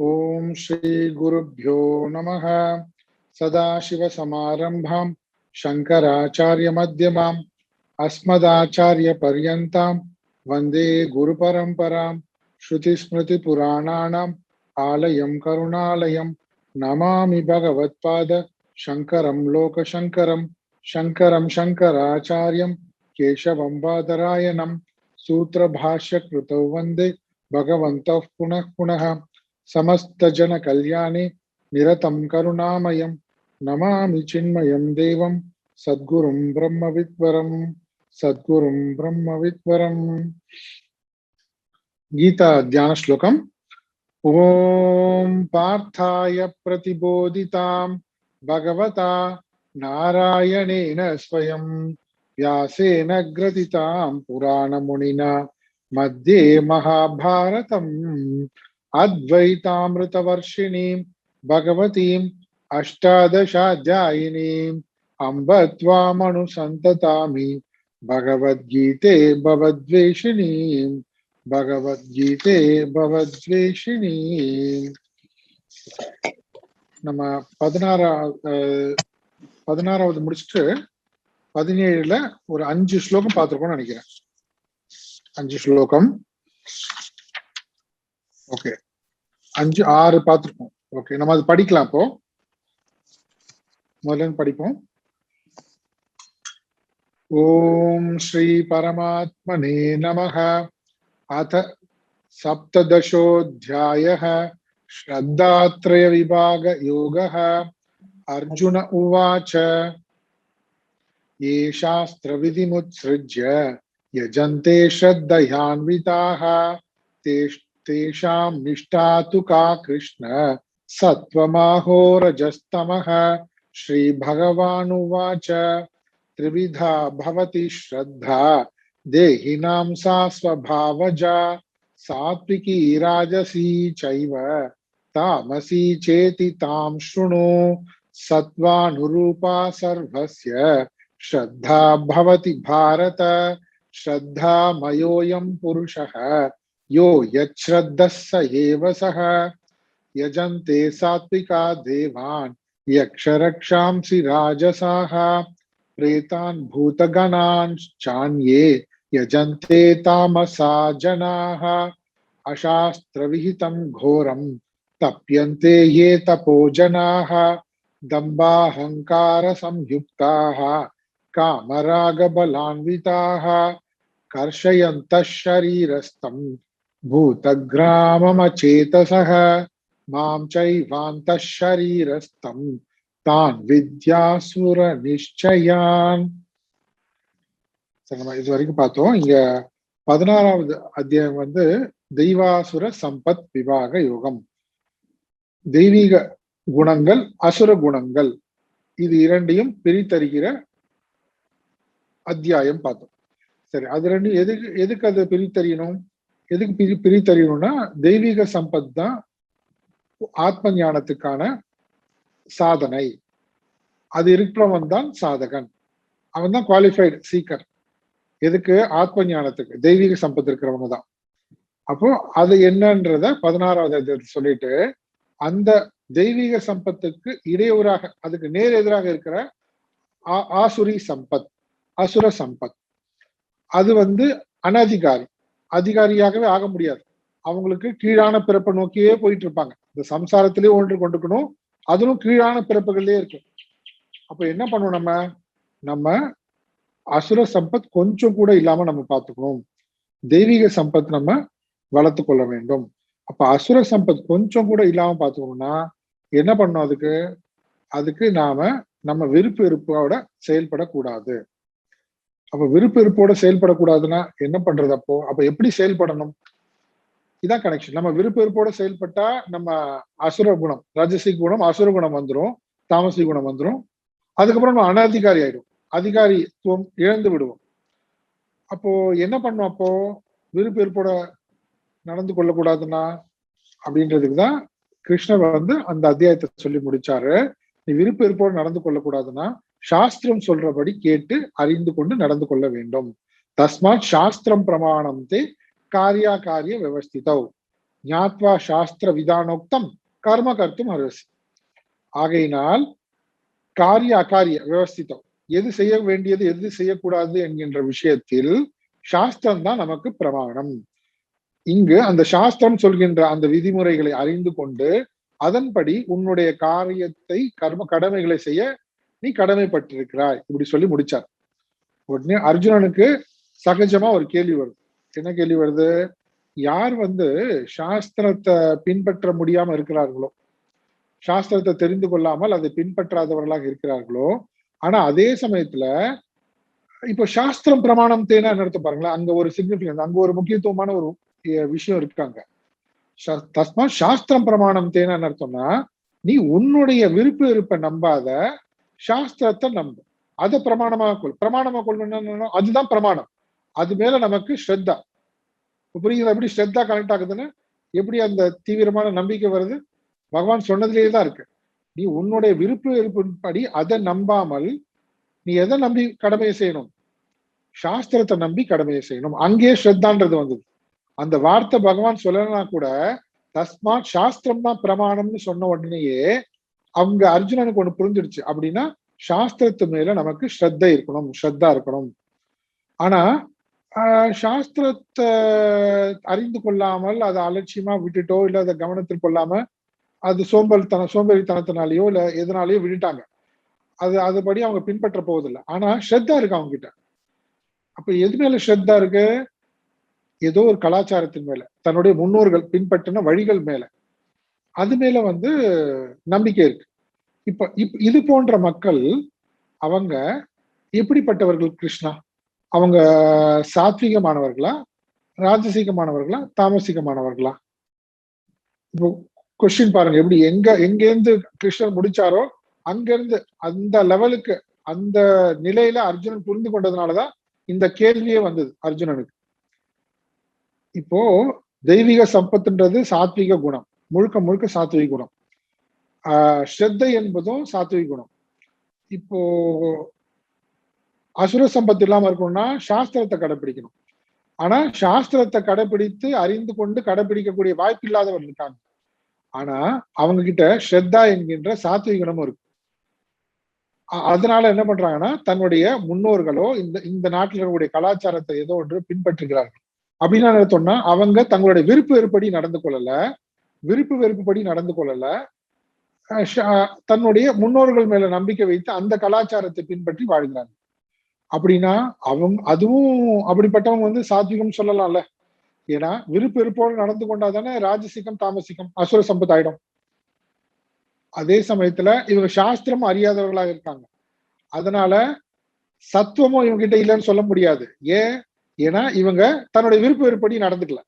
ओम श्री गुरुभ्यो नमः। सदाशिवसमारंभां शंकराचार्यमध्यमाम् अस्मदाचार्यपर्यन्तां वन्दे गुरुपरम्परां। श्रुतिस्मृतिपुराणानाम् आलयं करुणालयं नमामि भगवत्पाद शंकरं लोकशंकरं। शंकरं शंकराचार्यं केशवं बादरायणं सूत्रभाष्यकृतौ वन्दे भगवन्तः पुनः पुनः। समस्त जन कल्याणे निरतं करुणामयं नमामि चिन्मयं देवं सद्गुरुं ब्रह्मविद्वरं। गीता ध्यान श्लोकम। ओम पार्थाय प्रतिबोधितां भगवता नारायणेन स्वयं व्यासेन ग्रथितां पुराणमुनिना मध्ये महाभारतम् अद्वैतामृतवर्षिणीं भगवतीम् अष्टादशाध्यायिनीम् अम्ब त्वामनुसन्ततामि भगवद्गीते भवद्वेषिणीम् நம்ம 16வது முடிச்சுட்டு 17ல ஒரு 5 ஸ்லோகம் பார்த்திருக்கோம்னு நினைக்கிறேன். 5 ஸ்லோகம். ஓகே, 5 6 பார்த்திருக்கோம். ஓகே, நம்ம அது படிக்கலாம். இப்போ முதல்ல படிப்போம். ஓம் ஸ்ரீ பரமாத்மனே நமः. अथ सप्तदशोऽध्यायः श्रद्धात्रय विभाग योगः। अर्जुन उवाच ये शास्त्रविधिमुत्सृज्य यजन्ते श्रद्धयान्विताः तेषां निष्ठा तु का कृष्ण सत्त्वमाहो रजस्तमः। श्रीभगवानुवाच त्रिविधा भवति श्रद्धा देहिनां सा स्वभावजा सात्विकी राजसी चैव तामसी चेति तां शृणु। सत्त्वानुरूपा सर्वस्य श्रद्धा भवति भारत। श्रद्धामयोऽयं पुरुषः यो यच्छ्रद्धः स एव सः। यजन्ते सात्विका देवान् यक्षरक्षांसि राजसाः प्रेतान् भूतगणान् चान्ये यजन्ते तामसा जनाः। अशास्त्रविहितं घोरं तप्यन्ते ये तपो जनाः दम्भाहंकार संयुक्ताः कामरागबलान्विताः कर्षयन्तः शरीरस्थं भूतग्राममचेतसः मां चैवान्तः शरीरस्थं तान् विद्यासुर निश्चयान्. நம்ம இது வரைக்கும் பார்த்தோம். இங்க 16வது அத்தியாயம் வந்து தெய்வாசுர சம்பத் விபாக யோகம். தெய்வீக குணங்கள் அசுர குணங்கள் இது இரண்டையும் பிரித்தறிகிற அத்தியாயம் பார்த்தோம். சரி, அது ரெண்டு எதுக்கு அது பிரித்தறியணும்? எதுக்கு பிரித்தறியணும்னா தெய்வீக சம்பத் தான் ஆத்ம ஞானத்துக்கான சாதனை. அது இருக்கிறவன் தான் சாதகன், அவன் தான் குவாலிஃபைடு சீக்கர். எதுக்கு? ஆத்ம ஞானத்துக்கு. தெய்வீக சம்பத்து இருக்கிறவங்க தான். அப்போ அது என்னன்றத 16வது சொல்லிட்டு அந்த தெய்வீக சம்பத்துக்கு இடையூறாக அதுக்கு நேர் எதிராக இருக்கிற ஆசுரி சம்பத், அசுர சம்பத், அது வந்து அனதிகாரி. அதிகாரியாகவே ஆக முடியாது. அவங்களுக்கு கீழான பிறப்பை நோக்கியே போயிட்டு இருப்பாங்க. இந்த சம்சாரத்திலேயே ஒன்று கொண்டுக்கணும், அதுவும் கீழான பிறப்புகள்லயே இருக்கும். அப்ப என்ன பண்ணுவோம்? நம்ம அசுர சம்பத் கொஞ்சம் கூட இல்லாம நம்ம பார்த்துக்கணும். தெய்வீக சம்பத் நம்ம வளர்த்து கொள்ள வேண்டும். அப்ப அசுர சம்பத் கொஞ்சம் கூட இல்லாம பார்த்துக்கணும்னா என்ன பண்ணணும்? அதுக்கு நம்ம விருப்பு வெறுப்போட செயல்படக்கூடாது. அப்ப விருப்பு வெறுப்போட செயல்படக்கூடாதுன்னா என்ன பண்றது? அப்ப எப்படி செயல்படணும்? இதான் கனெக்ஷன். நம்ம விருப்ப வெறுப்போட செயல்பட்டா நம்ம அசுர குணம், ராஜசிக குணம், அசுர குணம் வந்துடும், தாமசிக குணம் வந்துடும். அதுக்கப்புறம் நம்ம அனதிகாரி ஆயிடும், அதிகாரித்துவம் இழந்து விடுவோம். அப்போ என்ன பண்ணும்? அப்போ விருப்ப வெறுப்போட நடந்து கொள்ளக்கூடாதுன்னா அப்படின்றதுக்கு தான் கிருஷ்ணர் வந்து அந்த அத்தியாயத்தை சொல்லி முடிச்சாரு. நீ விருப்ப வெறுப்போடு நடந்து கொள்ளக்கூடாதுன்னா சாஸ்திரம் சொல்றபடி கேட்டு அறிந்து கொண்டு நடந்து கொள்ள வேண்டும். தஸ்மாத் சாஸ்திரம் பிரமாணம் தே காரியா காரிய விவஸ்திதௌ. ஞாத்வா சாஸ்திர விதானோக்தம் கர்ம கர்த்தும் அர்ஹசி. ஆகையினால் காரிய அகாரிய விவஸ்திதம், எது செய்ய வேண்டியது எது செய்யக்கூடாது என்கின்ற விஷயத்தில் சாஸ்திரம் தான் நமக்கு பிரமாணம். இங்கு அந்த சாஸ்திரம் சொல்கின்ற அந்த விதிமுறைகளை அறிந்து கொண்டு அதன்படி உன்னுடைய காரியத்தை கடமைகளை செய்ய நீ கடமைப்பட்டிருக்கிறாய், இப்படி சொல்லி முடிச்சார். உடனே அர்ஜுனனுக்கு சகஜமா ஒரு கேள்வி வருது. என்ன கேள்வி வருது? யார் சாஸ்திரத்தை பின்பற்ற முடியாம இருக்கிறார்களோ, சாஸ்திரத்தை தெரிந்து கொள்ளாமல் அதை பின்பற்றாதவர்களாக இருக்கிறார்களோ, ஆனா அதே சமயத்துல இப்போ சாஸ்திரம் பிரமாணம் தேனா நடத்த பாருங்களேன், அங்க ஒரு சிக்னிபிகன்ஸ், அங்க ஒரு முக்கியத்துவமான ஒரு விஷயம் இருக்காங்க. தஸ்மா சாஸ்திரம் பிரமாணம் தேனா அர்த்தம்னா, நீ உன்னுடைய விருப்ப இருப்ப நம்பாத, சாஸ்திரத்தை நம்பு, அதை பிரமாணமாக கொள். பிரமாணமாக கொள்ளணும், அதுதான் பிரமாணம். அது மேல நமக்கு ஸ்ரத்தா. புரியுது எப்படி ஸ்ரத்தா கனெக்ட் ஆகுதுன்னு? எப்படி அந்த தீவிரமான நம்பிக்கை வருது? பகவான் சொன்னதுலேயே தான் இருக்கு. நீ உன்னுடைய விருப்ப இருப்பின்படி அதை நம்பாமல் நீ எதை நம்பி கடமையை செய்யணும்? சாஸ்திரத்தை நம்பி கடமையை செய்யணும். அங்கே ஸ்ரத்தான்றது வந்தது. அந்த வார்த்தை பகவான் சொல்லலன்னா கூட தஸ்மாத் சாஸ்திரம் தான் பிரமாணம்னு சொன்ன உடனேயே அவங்க அர்ஜுனனுக்கு ஒண்ணு புரிஞ்சிடுச்சு. அப்படின்னா சாஸ்திரத்து மேல நமக்கு ஸ்ரத்த இருக்கணும், ஸ்ரத்தா இருக்கணும். ஆனா சாஸ்திரத்தை அறிந்து கொள்ளாமல் அதை அலட்சியமா விட்டுட்டோ இல்ல அதை கவனத்தில் கொள்ளாம அது சோம்பேறித்தனத்தினாலேயோ இல்ல எதனாலேயோ விட்டுட்டாங்க. அதுபடி அவங்க பின்பற்ற போவதில்லை. ஆனா ஸ்ரத்தா இருக்கு அவங்க கிட்ட. அப்ப எது மேல ஸ்ரத்தா இருக்கு? ஏதோ ஒரு கலாச்சாரத்தின் மேல, தன்னுடைய முன்னோர்கள் பின்பற்றின வழிகள் மேல, அது மேல நம்பிக்கை இருக்கு. இப்ப இது போன்ற மக்கள் அவங்க எப்படிப்பட்டவர்கள் கிருஷ்ணா? அவங்க சாத்விகமானவர்களா, ராஜசிகமானவர்களா, தாமசிகமானவர்களா? இப்போ கொஸ்டின் பாருங்க, எப்படி எங்கேருந்து கிருஷ்ணன் முடிச்சாரோ அங்கிருந்து அந்த லெவலுக்கு, அந்த நிலையில அர்ஜுனன் புரிந்து கொண்டதுனாலதான் இந்த கேள்வியே வந்தது அர்ஜுனனுக்கு. இப்போ தெய்வீக சம்பத்துன்றது சாத்விக குணம், முழுக்க முழுக்க சாத்விக குணம். ஸ்ரத்தை என்பதும் சாத்விக குணம். இப்போ அசுர சம்பத்து இல்லாம இருக்கணும்னா சாஸ்திரத்தை கடைபிடிக்கணும். ஆனா சாஸ்திரத்தை கடைபிடித்து அறிந்து கொண்டு கடைபிடிக்கக்கூடிய வாய்ப்பு இல்லாதவர் இருக்காங்க. ஆனா அவங்க கிட்ட ஸ்ரத்தா என்கின்ற சாத்விக குணமும் இருக்கு. அதனால என்ன பண்றாங்கன்னா, தன்னுடைய முன்னோர்களோ இந்த நாட்டில் இருக்கக்கூடிய கலாச்சாரத்தை ஏதோ ஒன்று பின்பற்றுகிறார்கள். அப்படின்னா சொன்னா அவங்க தங்களுடைய விருப்பு வெறுப்படி நடந்து கொள்ளல, விருப்பு வெறுப்புப்படி நடந்து கொள்ளல, தன்னுடைய முன்னோர்கள் மேல நம்பிக்கை வைத்து அந்த கலாச்சாரத்தை பின்பற்றி வாழ்கிறாங்க. அப்படின்னா அதுவும் அப்படிப்பட்டவங்க சாத்விகம் சொல்லலாம்ல. ஏன்னா விருப்பு வெறுப்போடு நடந்து கொண்டாதானே ராஜசிகம் தாமசிகம் அசுர சம்பத் ஆயிடும். அதே சமயத்துல இவங்க சாஸ்திரமும் அறியாதவர்களாக இருக்காங்க. அதனால சத்துவமும் இவங்க கிட்ட இல்லைன்னு சொல்ல முடியாது. ஏன்னா இவங்க தன்னுடைய விருப்ப வெறுப்படி நடந்துக்கல.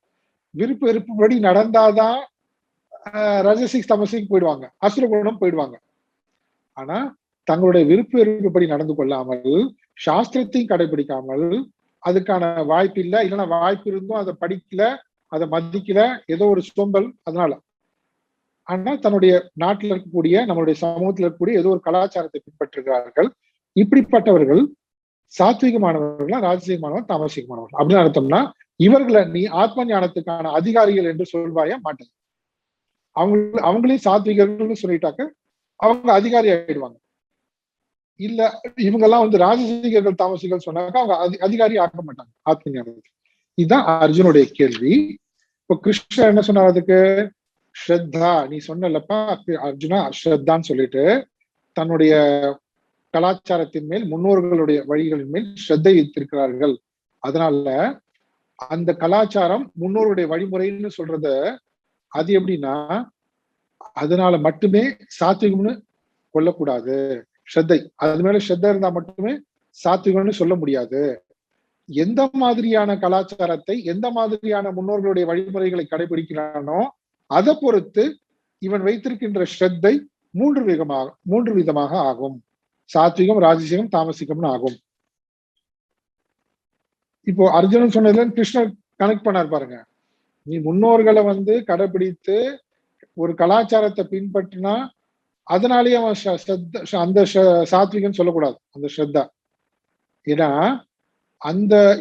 விருப்ப வெறுப்புப்படி நடந்தாதான் ரஜசிக் தமசிக் போயிடுவாங்க, அசுர குணம் போயிடுவாங்க. ஆனா தங்களுடைய விருப்ப வெறுப்புப்படி நடந்து கொள்ளாமல், சாஸ்திரத்தையும் கடைபிடிக்காமல், அதுக்கான வாய்ப்பு இல்லை, இல்லைன்னா வாய்ப்பு இருந்தும் அதை படிக்கல, அதை மதிக்கல, ஏதோ ஒரு சோம்பல் அதனால. ஆனா தன்னுடைய நாட்டில் இருக்கக்கூடிய நம்மளுடைய சமூகத்தில் இருக்கக்கூடிய ஏதோ ஒரு கலாச்சாரத்தை பின்பற்றுகிறார்கள். இப்படிப்பட்டவர்கள் சாத்விகமானவர்களா, ராஜசிகமானவர்கள், தாமசிகமானவர்கள் அப்படின்னு அர்த்தம்னா இவர்களை நீ ஆத்ம ஞானத்துக்கான அதிகாரிகள் என்று சொல்வாய மாட்டேன். அவங்களையும் சாத்விகர்கள்னு சொல்லிட்டாக்க அவங்க அதிகாரி ஆயிடுவாங்க. இல்ல இவங்க எல்லாம் ராஜசிகர்கள் தாமசிகள் சொன்னாக்க அவங்க அதிகாரி ஆக்க மாட்டாங்க ஆத்ம ஞானத்துக்கு. இதுதான் அர்ஜுனுடைய கேள்வி. இப்போ கிருஷ்ணர் என்ன சொன்னார் அதுக்கு? ஸ்ரத்தா, நீ சொன்னலப்பா அர்ஜுனா, ஸ்ரத்தான்னு சொல்லிட்டு தன்னுடைய கலாச்சாரத்தின் மேல், முன்னோர்களுடைய வழிகளின் மேல் ஸ்ரத்தை வைத்திருக்கிறார்கள். அதனால அந்த கலாச்சாரம் முன்னோருடைய வழிமுறைன்னு சொல்றத அது எப்படின்னா, அதனால மட்டுமே சாத்விகம்னு கொள்ளக்கூடாது. ஸ்ரத்தை, அது மேல ஸ்ரத்த இருந்தா மட்டுமே சாத்விகம்னு சொல்ல முடியாது. எந்த மாதிரியான கலாச்சாரத்தை, எந்த மாதிரியான முன்னோர்களுடைய வழிமுறைகளை கடைபிடிக்கிறானோ அதை பொறுத்து இவன் வைத்திருக்கின்ற ஸ்ரத்தை மூன்று விதமாக ஆகும். சாத்விகம், ராஜசிகம், தாமசிகம்னு ஆகும். இப்போ அர்ஜுனன் சொன்னதுல கிருஷ்ணர் கனெக்ட் பண்ணார் பாருங்க. நீ முன்னோர்களை கடைபிடித்து ஒரு கலாச்சாரத்தை பின்பற்றினா அதனாலேயே அவன் அந்த சாத்விகம் சொல்லக்கூடாது, அந்த ஸ்ரத்தா. ஏன்னா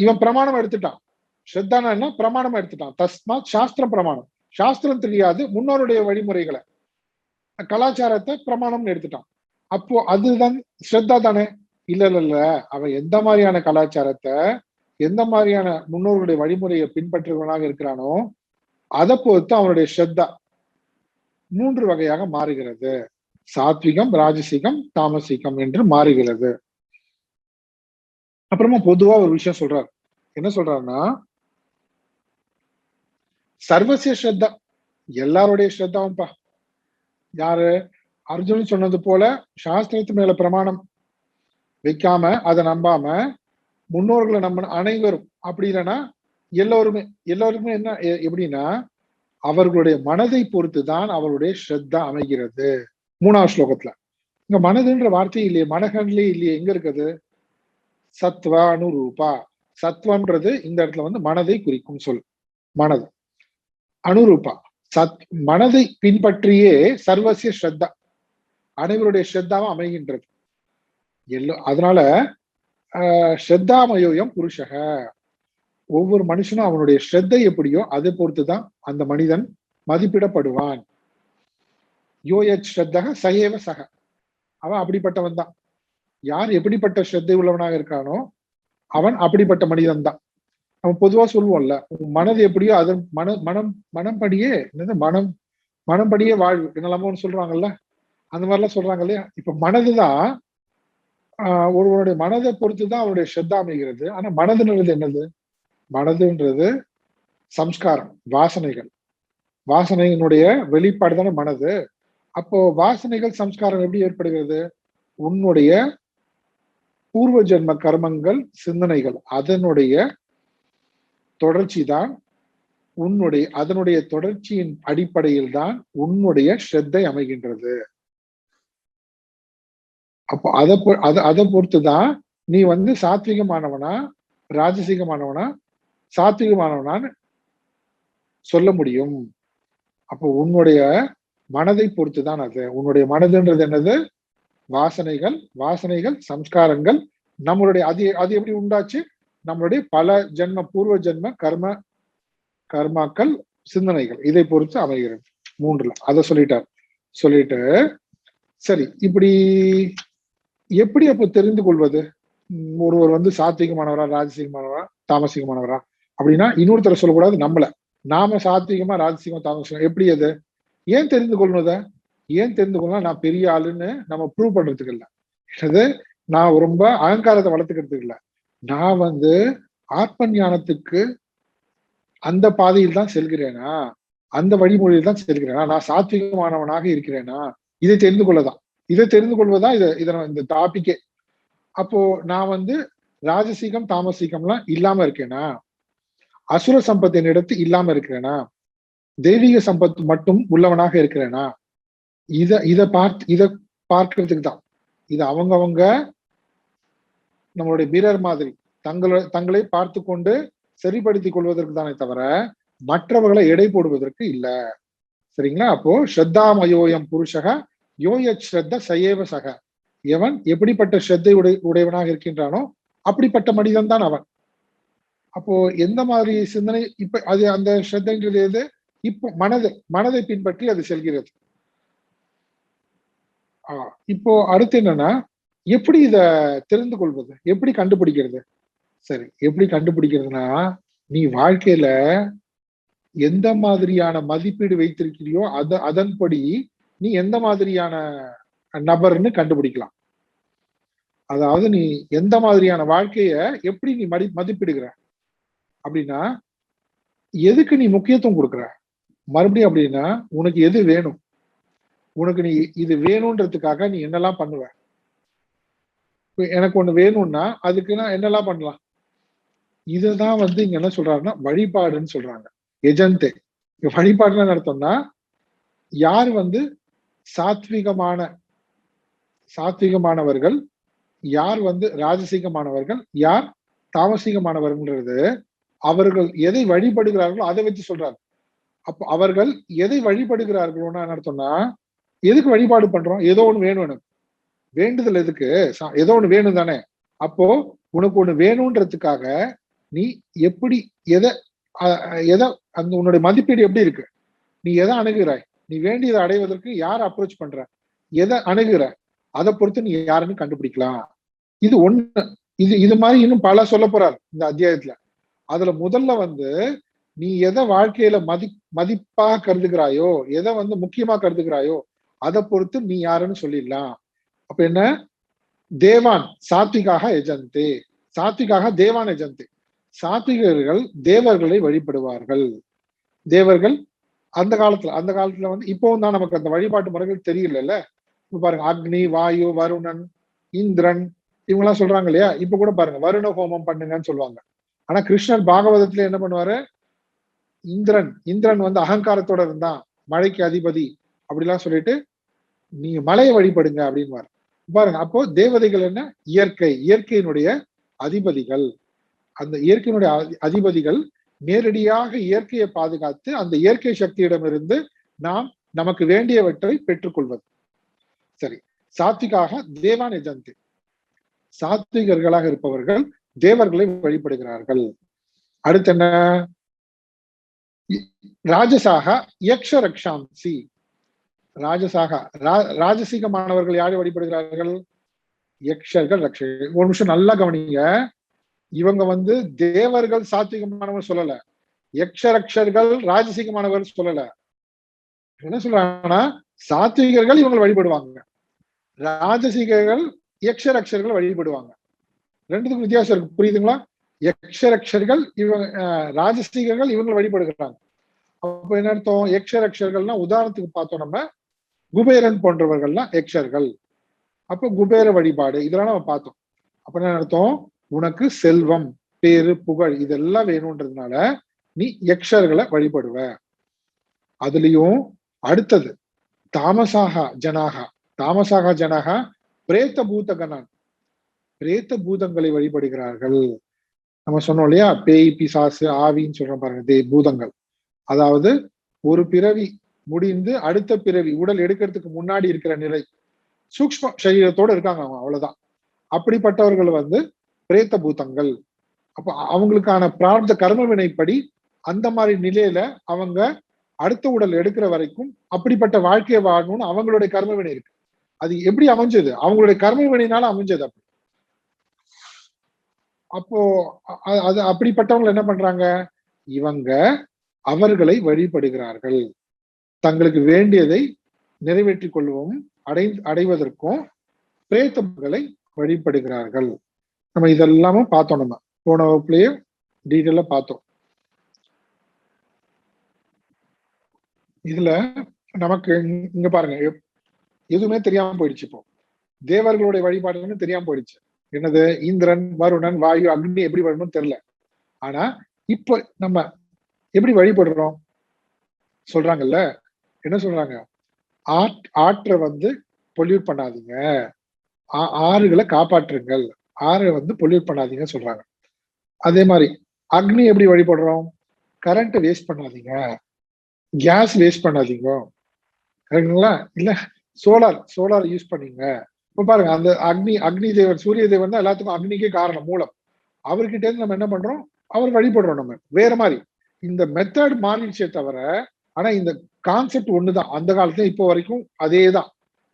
இவன் பிரமாணம் எடுத்துட்டான். ஸ்ரத்தானா என்ன? பிரமாணம் எடுத்துட்டான். தஸ்மாத் சாஸ்திரம் பிரமாணம். சாஸ்திரம் தெரியாது, முன்னோருடைய வழிமுறைகளை கலாச்சாரத்தை பிரமாணம்னு எடுத்துட்டான். அப்போ அதுதான் ஸ்ரத்தா தானே? இல்ல இல்ல இல்ல, அவன் எந்த மாதிரியான கலாச்சாரத்தை, எந்த மாதிரியான முன்னோர்களுடைய வழிமுறையை பின்பற்றுவனாக இருக்கிறானோ அதை பொறுத்து அவனுடைய ஸ்ரத்தா 3 வகையாக மாறுகிறது. சாத்விகம், ராஜசிகம், தாமசிகம் என்று மாறுகிறது. அப்புறமா பொதுவா ஒரு விஷயம் சொல்றாரு. என்ன சொல்றாருன்னா, சர்வசிய ஸ்ரத்தா, எல்லாருடைய ஸ்ரத்தாவும்பா. யாரு? அர்ஜுனன் சொன்னது போல சாஸ்திரத்து மேல பிரமாணம் வைக்காம, அதை நம்பாம, முன்னோர்களை நம்ம அனைவரும், அப்படி இல்லைன்னா எல்லோருமே என்ன எப்படின்னா, அவர்களுடைய மனதை பொறுத்துதான் அவருடைய ஸ்ரத்தா அமைகிறது. 3வது ஸ்லோகத்துல இங்க மனதுன்ற வார்த்தை இல்லையே, மனகன்லயே இல்லையே, எங்க இருக்குது? சத்வ அனுரூபா. சத்வன்றது இந்த இடத்துல வந்து மனதை குறிக்கும் சொல். மனது அனுரூபா, மனதை பின்பற்றியே சர்வசிய ஸ்ரத்தா, அனைவருடைய ஸ்ரத்தாவும் அமைகின்றது. அதனால ஸ்ரத்தாமயோயம் புருஷக, ஒவ்வொரு மனுஷனும் அவனுடைய ஸ்ரத்தை எப்படியோ அதை பொறுத்துதான் அந்த மனிதன் மதிப்பிடப்படுவான். யோயத் ஸ்ரத்தக சயேவ சக, அவன் அப்படிப்பட்டவன் தான். யார் எப்படிப்பட்ட ஸ்ரத்தை உள்ளவனாக இருக்கானோ அவன் அப்படிப்பட்ட மனிதன் தான். அவன் பொதுவா சொல்லுவோம்ல, மனது எப்படியோ அது மனம் படியே என்னது மனம் படியே வாழ்வு என்னெல்லாமோ சொல்றாங்கல்ல, அந்த மாதிரிலாம் சொல்றாங்க இல்லையா. இப்ப மனதுதான் ஒருவனுடைய மனதை பொறுத்துதான் அவனுடைய ஸ்ரத்தா அமைகிறது. ஆனா மனதுன்றது என்னது? மனதுன்றது சம்ஸ்காரம், வாசனைகள், வாசனையினுடைய வெளிப்பாடு தானே மனது. அப்போ வாசனைகள் சம்ஸ்காரம் எப்படி ஏற்படுகிறது? உன்னுடைய பூர்வ ஜென்ம கர்மங்கள், சிந்தனைகள், அதனுடைய தொடர்ச்சி தான் அதனுடைய தொடர்ச்சியின் அடிப்படையில் தான் உன்னுடைய ஸ்ரத்தை அமைகின்றது. அப்போ அதை பொறுத்துதான் நீ வந்து சாத்விகமானவனா ராஜசிகமானவனா சாத்விகமானவனான்னு சொல்ல முடியும். அப்போ உன்னுடைய மனதை பொறுத்துதான் அது. உன்னுடைய மனதுன்றது என்னது? வாசனைகள், சம்ஸ்காரங்கள், நம்மளுடைய அது எப்படி உண்டாச்சு? நம்மளுடைய பல ஜென்ம பூர்வ ஜென்ம கர்மாக்கள், சிந்தனைகள், இதை பொறுத்து அமைகிறது. 3ல அதை சொல்லிட்டு சரி, இப்படி எப்படி அப்போ தெரிந்து கொள்வது ஒருவர் வந்து சாத்விகமானவரா ராஜசிகமானவரா தாமசிகமானவரா அப்படின்னா? இன்னொருத்தர சொல்லக்கூடாது, நம்மள நாம சாத்விகமா ராஜசிகமா தாமசிகமா எப்படி? அது ஏன் தெரிந்து கொள்ளணும்? ஏன் தெரிந்து கொள்ளலாம்? நான் பெரிய ஆளுன்னு நம்ம ப்ரூவ் பண்றதுக்கு இல்லை, அது நான் ரொம்ப அகங்காரத்தை வளர்த்துக்கிறதுக்கு இல்லை, நான் வந்து ஆத்ம ஞானத்துக்கு அந்த பாதையில் தான் செல்கிறேனா, அந்த வழிமொழியில் தான் செல்கிறேனா, நான் சாத்விகமானவனாக இருக்கிறேனா, இதை தெரிந்து கொள்ளதான். இதை தெரிந்து கொள்வதுதான் இந்த டாபிக்கே. அப்போ நான் வந்து ராஜசீகம் தாமசீகம்லாம் இல்லாம இருக்கேனா, அசுர சம்பத்தின் இடத்து இல்லாம இருக்கிறேனா, தெய்வீக சம்பத்து மட்டும் உள்ளவனாக இருக்கிறேனா, இதை பார்க்கறதுக்கு தான். இது அவங்கவங்க நம்மளுடைய வீரர் மாதிரி தங்களை பார்த்து கொண்டு சரிப்படுத்திக் கொள்வதற்கு தானே தவிர மற்றவர்களை எடை போடுவதற்கு இல்ல. சரிங்களா? அப்போ ஸ்ரத்தாமயோயம் புருஷக யோயத் ஸ்ரத்த சயேவ சக, எவன் எப்படிப்பட்ட ஸ்ரத்தை உடையவனாக இருக்கின்றானோ அப்படிப்பட்ட மனிதன் தான் அவன். அப்போ எந்த மாதிரி சிந்தனை இப்ப அது அந்த ஸ்ரத்தைன்றது எது? இப்போ மனதை பின்பற்றி அது செல்கிறது. இப்போ அடுத்து என்னன்னா, எப்படி இத தெரிந்து கொள்வது, எப்படி கண்டுபிடிக்கிறது? சரி, எப்படி கண்டுபிடிக்கிறதுனா, நீ வாழ்க்கையில எந்த மாதிரியான மதிப்பீடு வைத்திருக்கிறியோ அதன்படி நீ எந்த மாதிரியான நபர்னு கண்டுபிடிக்கலாம். அதாவது நீ எந்த மாதிரியான வாழ்க்கைய எப்படி நீ மதிப்பிடுகிற அப்படின்னா, எதுக்கு நீ முக்கியத்துவம் கொடுக்குற? மறுபடியும் அப்படின்னா, உனக்கு எது வேணும்? உனக்கு நீ இது வேணும்ன்றதுக்காக நீ என்னெல்லாம் பண்ணுவ? எனக்கு ஒண்ணு வேணும்னா அதுக்கு நான் என்னெல்லாம் பண்ணலாம்? இததான் வந்து இங்க என்ன சொல்றாருன்னா வழிபாடுன்னு சொல்றாங்க. எஜந்தே. வழிபாடுன்னு நடத்தோம்னா, யார் வந்து சாத்விகமானவர்கள், யார் வந்து ராஜசீகமானவர்கள், யார் தாமசீகமானவர்கள்ன்றது அவர்கள் எதை வழிபடுகிறார்களோ அதை வச்சு சொல்றாங்க. அப்போ அவர்கள் எதை வழிபடுகிறார்களோன்னா நடத்தோம்னா, எதுக்கு வழிபாடு பண்றோம்? ஏதோ ஒண்ணு வேணும் எனக்கு. வேண்டுதல் எதுக்கு? ஏதோ ஒண்ணு வேணும் தானே. அப்போ உனக்கு ஒண்ணு வேணும்ன்றதுக்காக நீ எப்படி எதை அந்த உன்னுடைய மதிப்பீடு எப்படி இருக்கு? நீ எதை அணுகிறாய், நீ வேண்டியதை அடைவதற்கு யார் அப்ரோச் பண்ற, எதை அணுகிற, அதை பொறுத்து நீ யாருன்னு கண்டுபிடிக்கலாம். இது ஒண்ணு. இது மாதிரி இன்னும் பல சொல்ல போறார் இந்த அத்தியாயத்துல. அதுல முதல்ல வந்து நீ எதை வாழ்க்கையில மதிப்பா கருதுகிறாயோ, எதை வந்து முக்கியமா கருதுகிறாயோ, அதை பொறுத்து நீ யாருன்னு சொல்லிடலாம். அப்ப என்ன, தேவான் சாத்விகாக எஜந்தே, சாத்விகாக தேவான் எஜந்தே. சாத்விகர்கள் தேவர்களை வழிபடுவார்கள். தேவர்கள் அந்த காலத்துல வந்து இப்பவும் தான் நமக்கு அந்த வழிபாட்டு முறைகள் தெரியல. இப்ப பாருங்க, அக்னி, வாயு, வருணன், இந்திரன், இவங்க எல்லாம் சொல்றாங்க இல்லையா. இப்ப கூட பாருங்க, வருண ஹோமம் பண்ணுங்கன்னு சொல்லுவாங்க. ஆனா கிருஷ்ணர் பாகவதத்துல என்ன பண்ணுவாரு, இந்திரன் வந்து அகங்காரத்தோட இருந்தான், மழைக்கு அதிபதி அப்படிலாம் சொல்லிட்டு நீங்க மலையை வழிபடுங்க அப்படின்னு பாருங்க. அப்போ தேவதைகள் என்ன, இயற்கையினுடைய அதிபதிகள். அந்த இயற்கையினுடைய அதிபதிகள் நேரடியாக இயற்கையை பாதுகாத்து அந்த இயற்கை சக்தியிடமிருந்து நாம் நமக்கு வேண்டியவற்றை பெற்றுக்கொள்வது. சரி, சாத்விகாக தேவான் எஜந்தி, சாத்விகர்களாக இருப்பவர்கள் தேவர்களை வழிபடுகிறார்கள். அடுத்து என்ன, ராஜசாக யக்ஷ ரக்ஷாம்சி. ராஜசாக ராஜசீகமானவர்கள் யாரை வழிபடுகிறார்கள், யக்ஷர்கள் ரக்ஷர்கள். ஒரு நிமிஷம் நல்லா கவனிங்க, இவங்க வந்து தேவர்கள் சாத்விகமானவர் சொல்லல, யக்ஷரக்ஷர்கள் ராஜசீகமானவர் சொல்லல. என்ன சொல்றாங்கன்னா, சாத்விகர்கள் இவங்க வழிபடுவாங்க, ராஜசீகர்கள் யக்ஷரக்ஷர்கள் வழிபடுவாங்க. ரெண்டுத்துக்கும் வித்தியாசம் இருக்கு, புரியுதுங்களா? யக்ஷரக்ஷர்கள் இவங்க, ராஜசீகர்கள் இவங்க வழிபடுகிறாங்க. அப்ப என்ன அர்த்தம், யக்ஷரக்ஷர்கள்னா உதாரணத்துக்கு பார்த்தோம் நம்ம, குபேரன் போன்றவர்கள்லாம் யக்ஷர்கள். அப்ப குபேர வழிபாடு இதெல்லாம் நம்ம பார்த்தோம். அப்ப என்ன அர்த்தம், உனக்கு செல்வம், பேரு, புகழ் இதெல்லாம் வேணும்ன்றதுனால நீ யக்ஷர்களை வழிபடுவ. அதுலயும் அடுத்தது தாமசாக ஜனாக பிரேத்த பூதகனான், பிரேத்த பூதங்களை வழிபடுகிறார்கள். நம்ம சொன்னோம் இல்லையா, பேய், பிசாசு, ஆவின்னு சொல்றோம் பாருங்க, பூதங்கள். அதாவது ஒரு பிறவி முடிந்து அடுத்த பிறவி உடல் எடுக்கிறதுக்கு முன்னாடி இருக்கிற நிலை, சூக்ஷ்ம சரீரத்தோட இருக்காங்க அவங்க, அவ்வளவுதான். அப்படிப்பட்டவர்கள் வந்து பிரேத்த பூதங்கள். அப்ப அவங்களுக்கான பிரார்த்த கர்ம வினைப்படி அந்த மாதிரி நிலையில அவங்க அடுத்த உடல் எடுக்கிற வரைக்கும் அப்படிப்பட்ட வாழ்க்கையை வாழணும்னு அவங்களுடைய கர்ம வினை இருக்கு. அது எப்படி அமைஞ்சது, அவங்களுடைய கர்ம வினைனால அமைஞ்சது. அப்போ அது அப்படிப்பட்டவங்க என்ன பண்றாங்க, இவங்க அவர்களை வழிபடுகிறார்கள். தங்களுக்கு வேண்டியதை நிறைவேற்றிக் கொள்ளவும் அடைவதற்கும் பிரேத்தங்களை வழிபடுகிறார்கள். நம்ம இதெல்லாமும் பார்த்தோம், நம்ம போன வகுப்புலயே டீட்டெயிலா பார்த்தோம். இதுல நமக்கு இங்க பாருங்க, எதுவுமே தெரியாம போயிடுச்சு. இப்போ தேவர்களுடைய வழிபாடுன்னு தெரியாம போயிடுச்சு. என்னது, இந்திரன், வருணன், வாயு, அக்னி எப்படி வரணும்னு தெரியல. ஆனா இப்ப நம்ம எப்படி வழிபடுறோம் சொல்றாங்கல்ல, என்ன சொல்றாங்க, ஆற்றை வந்து பொல்யூட் பண்ணாதீங்க, ஆறுகளை காப்பாற்றுங்கள், ஆறை வந்து பொல்யூட் பண்ணாதீங்க சொல்றாங்க. அதே மாதிரி அக்னி எப்படி வழிபடுறோம், கரண்ட் வேஸ்ட் பண்ணாதீங்க, கேஸ் வேஸ்ட் பண்ணாதீங்க, கரெக்டுங்களா? இல்ல சோலார் யூஸ் பண்ணீங்க. இப்ப பாருங்க, அந்த அக்னி தேவன், சூரிய தேவன் தான் எல்லாத்துக்கும் அக்னிக்கே காரணம், மூலம். அவர்கிட்ட இருந்து நம்ம என்ன பண்றோம், அவர் வழிபடுறோம். நம்ம வேற மாதிரி இந்த மெத்தட் மாறிடுச்சே தவிர, ஆனா இந்த கான்செப்ட் ஒண்ணுதான், அந்த காலத்துல இப்போ வரைக்கும் அதேதான்,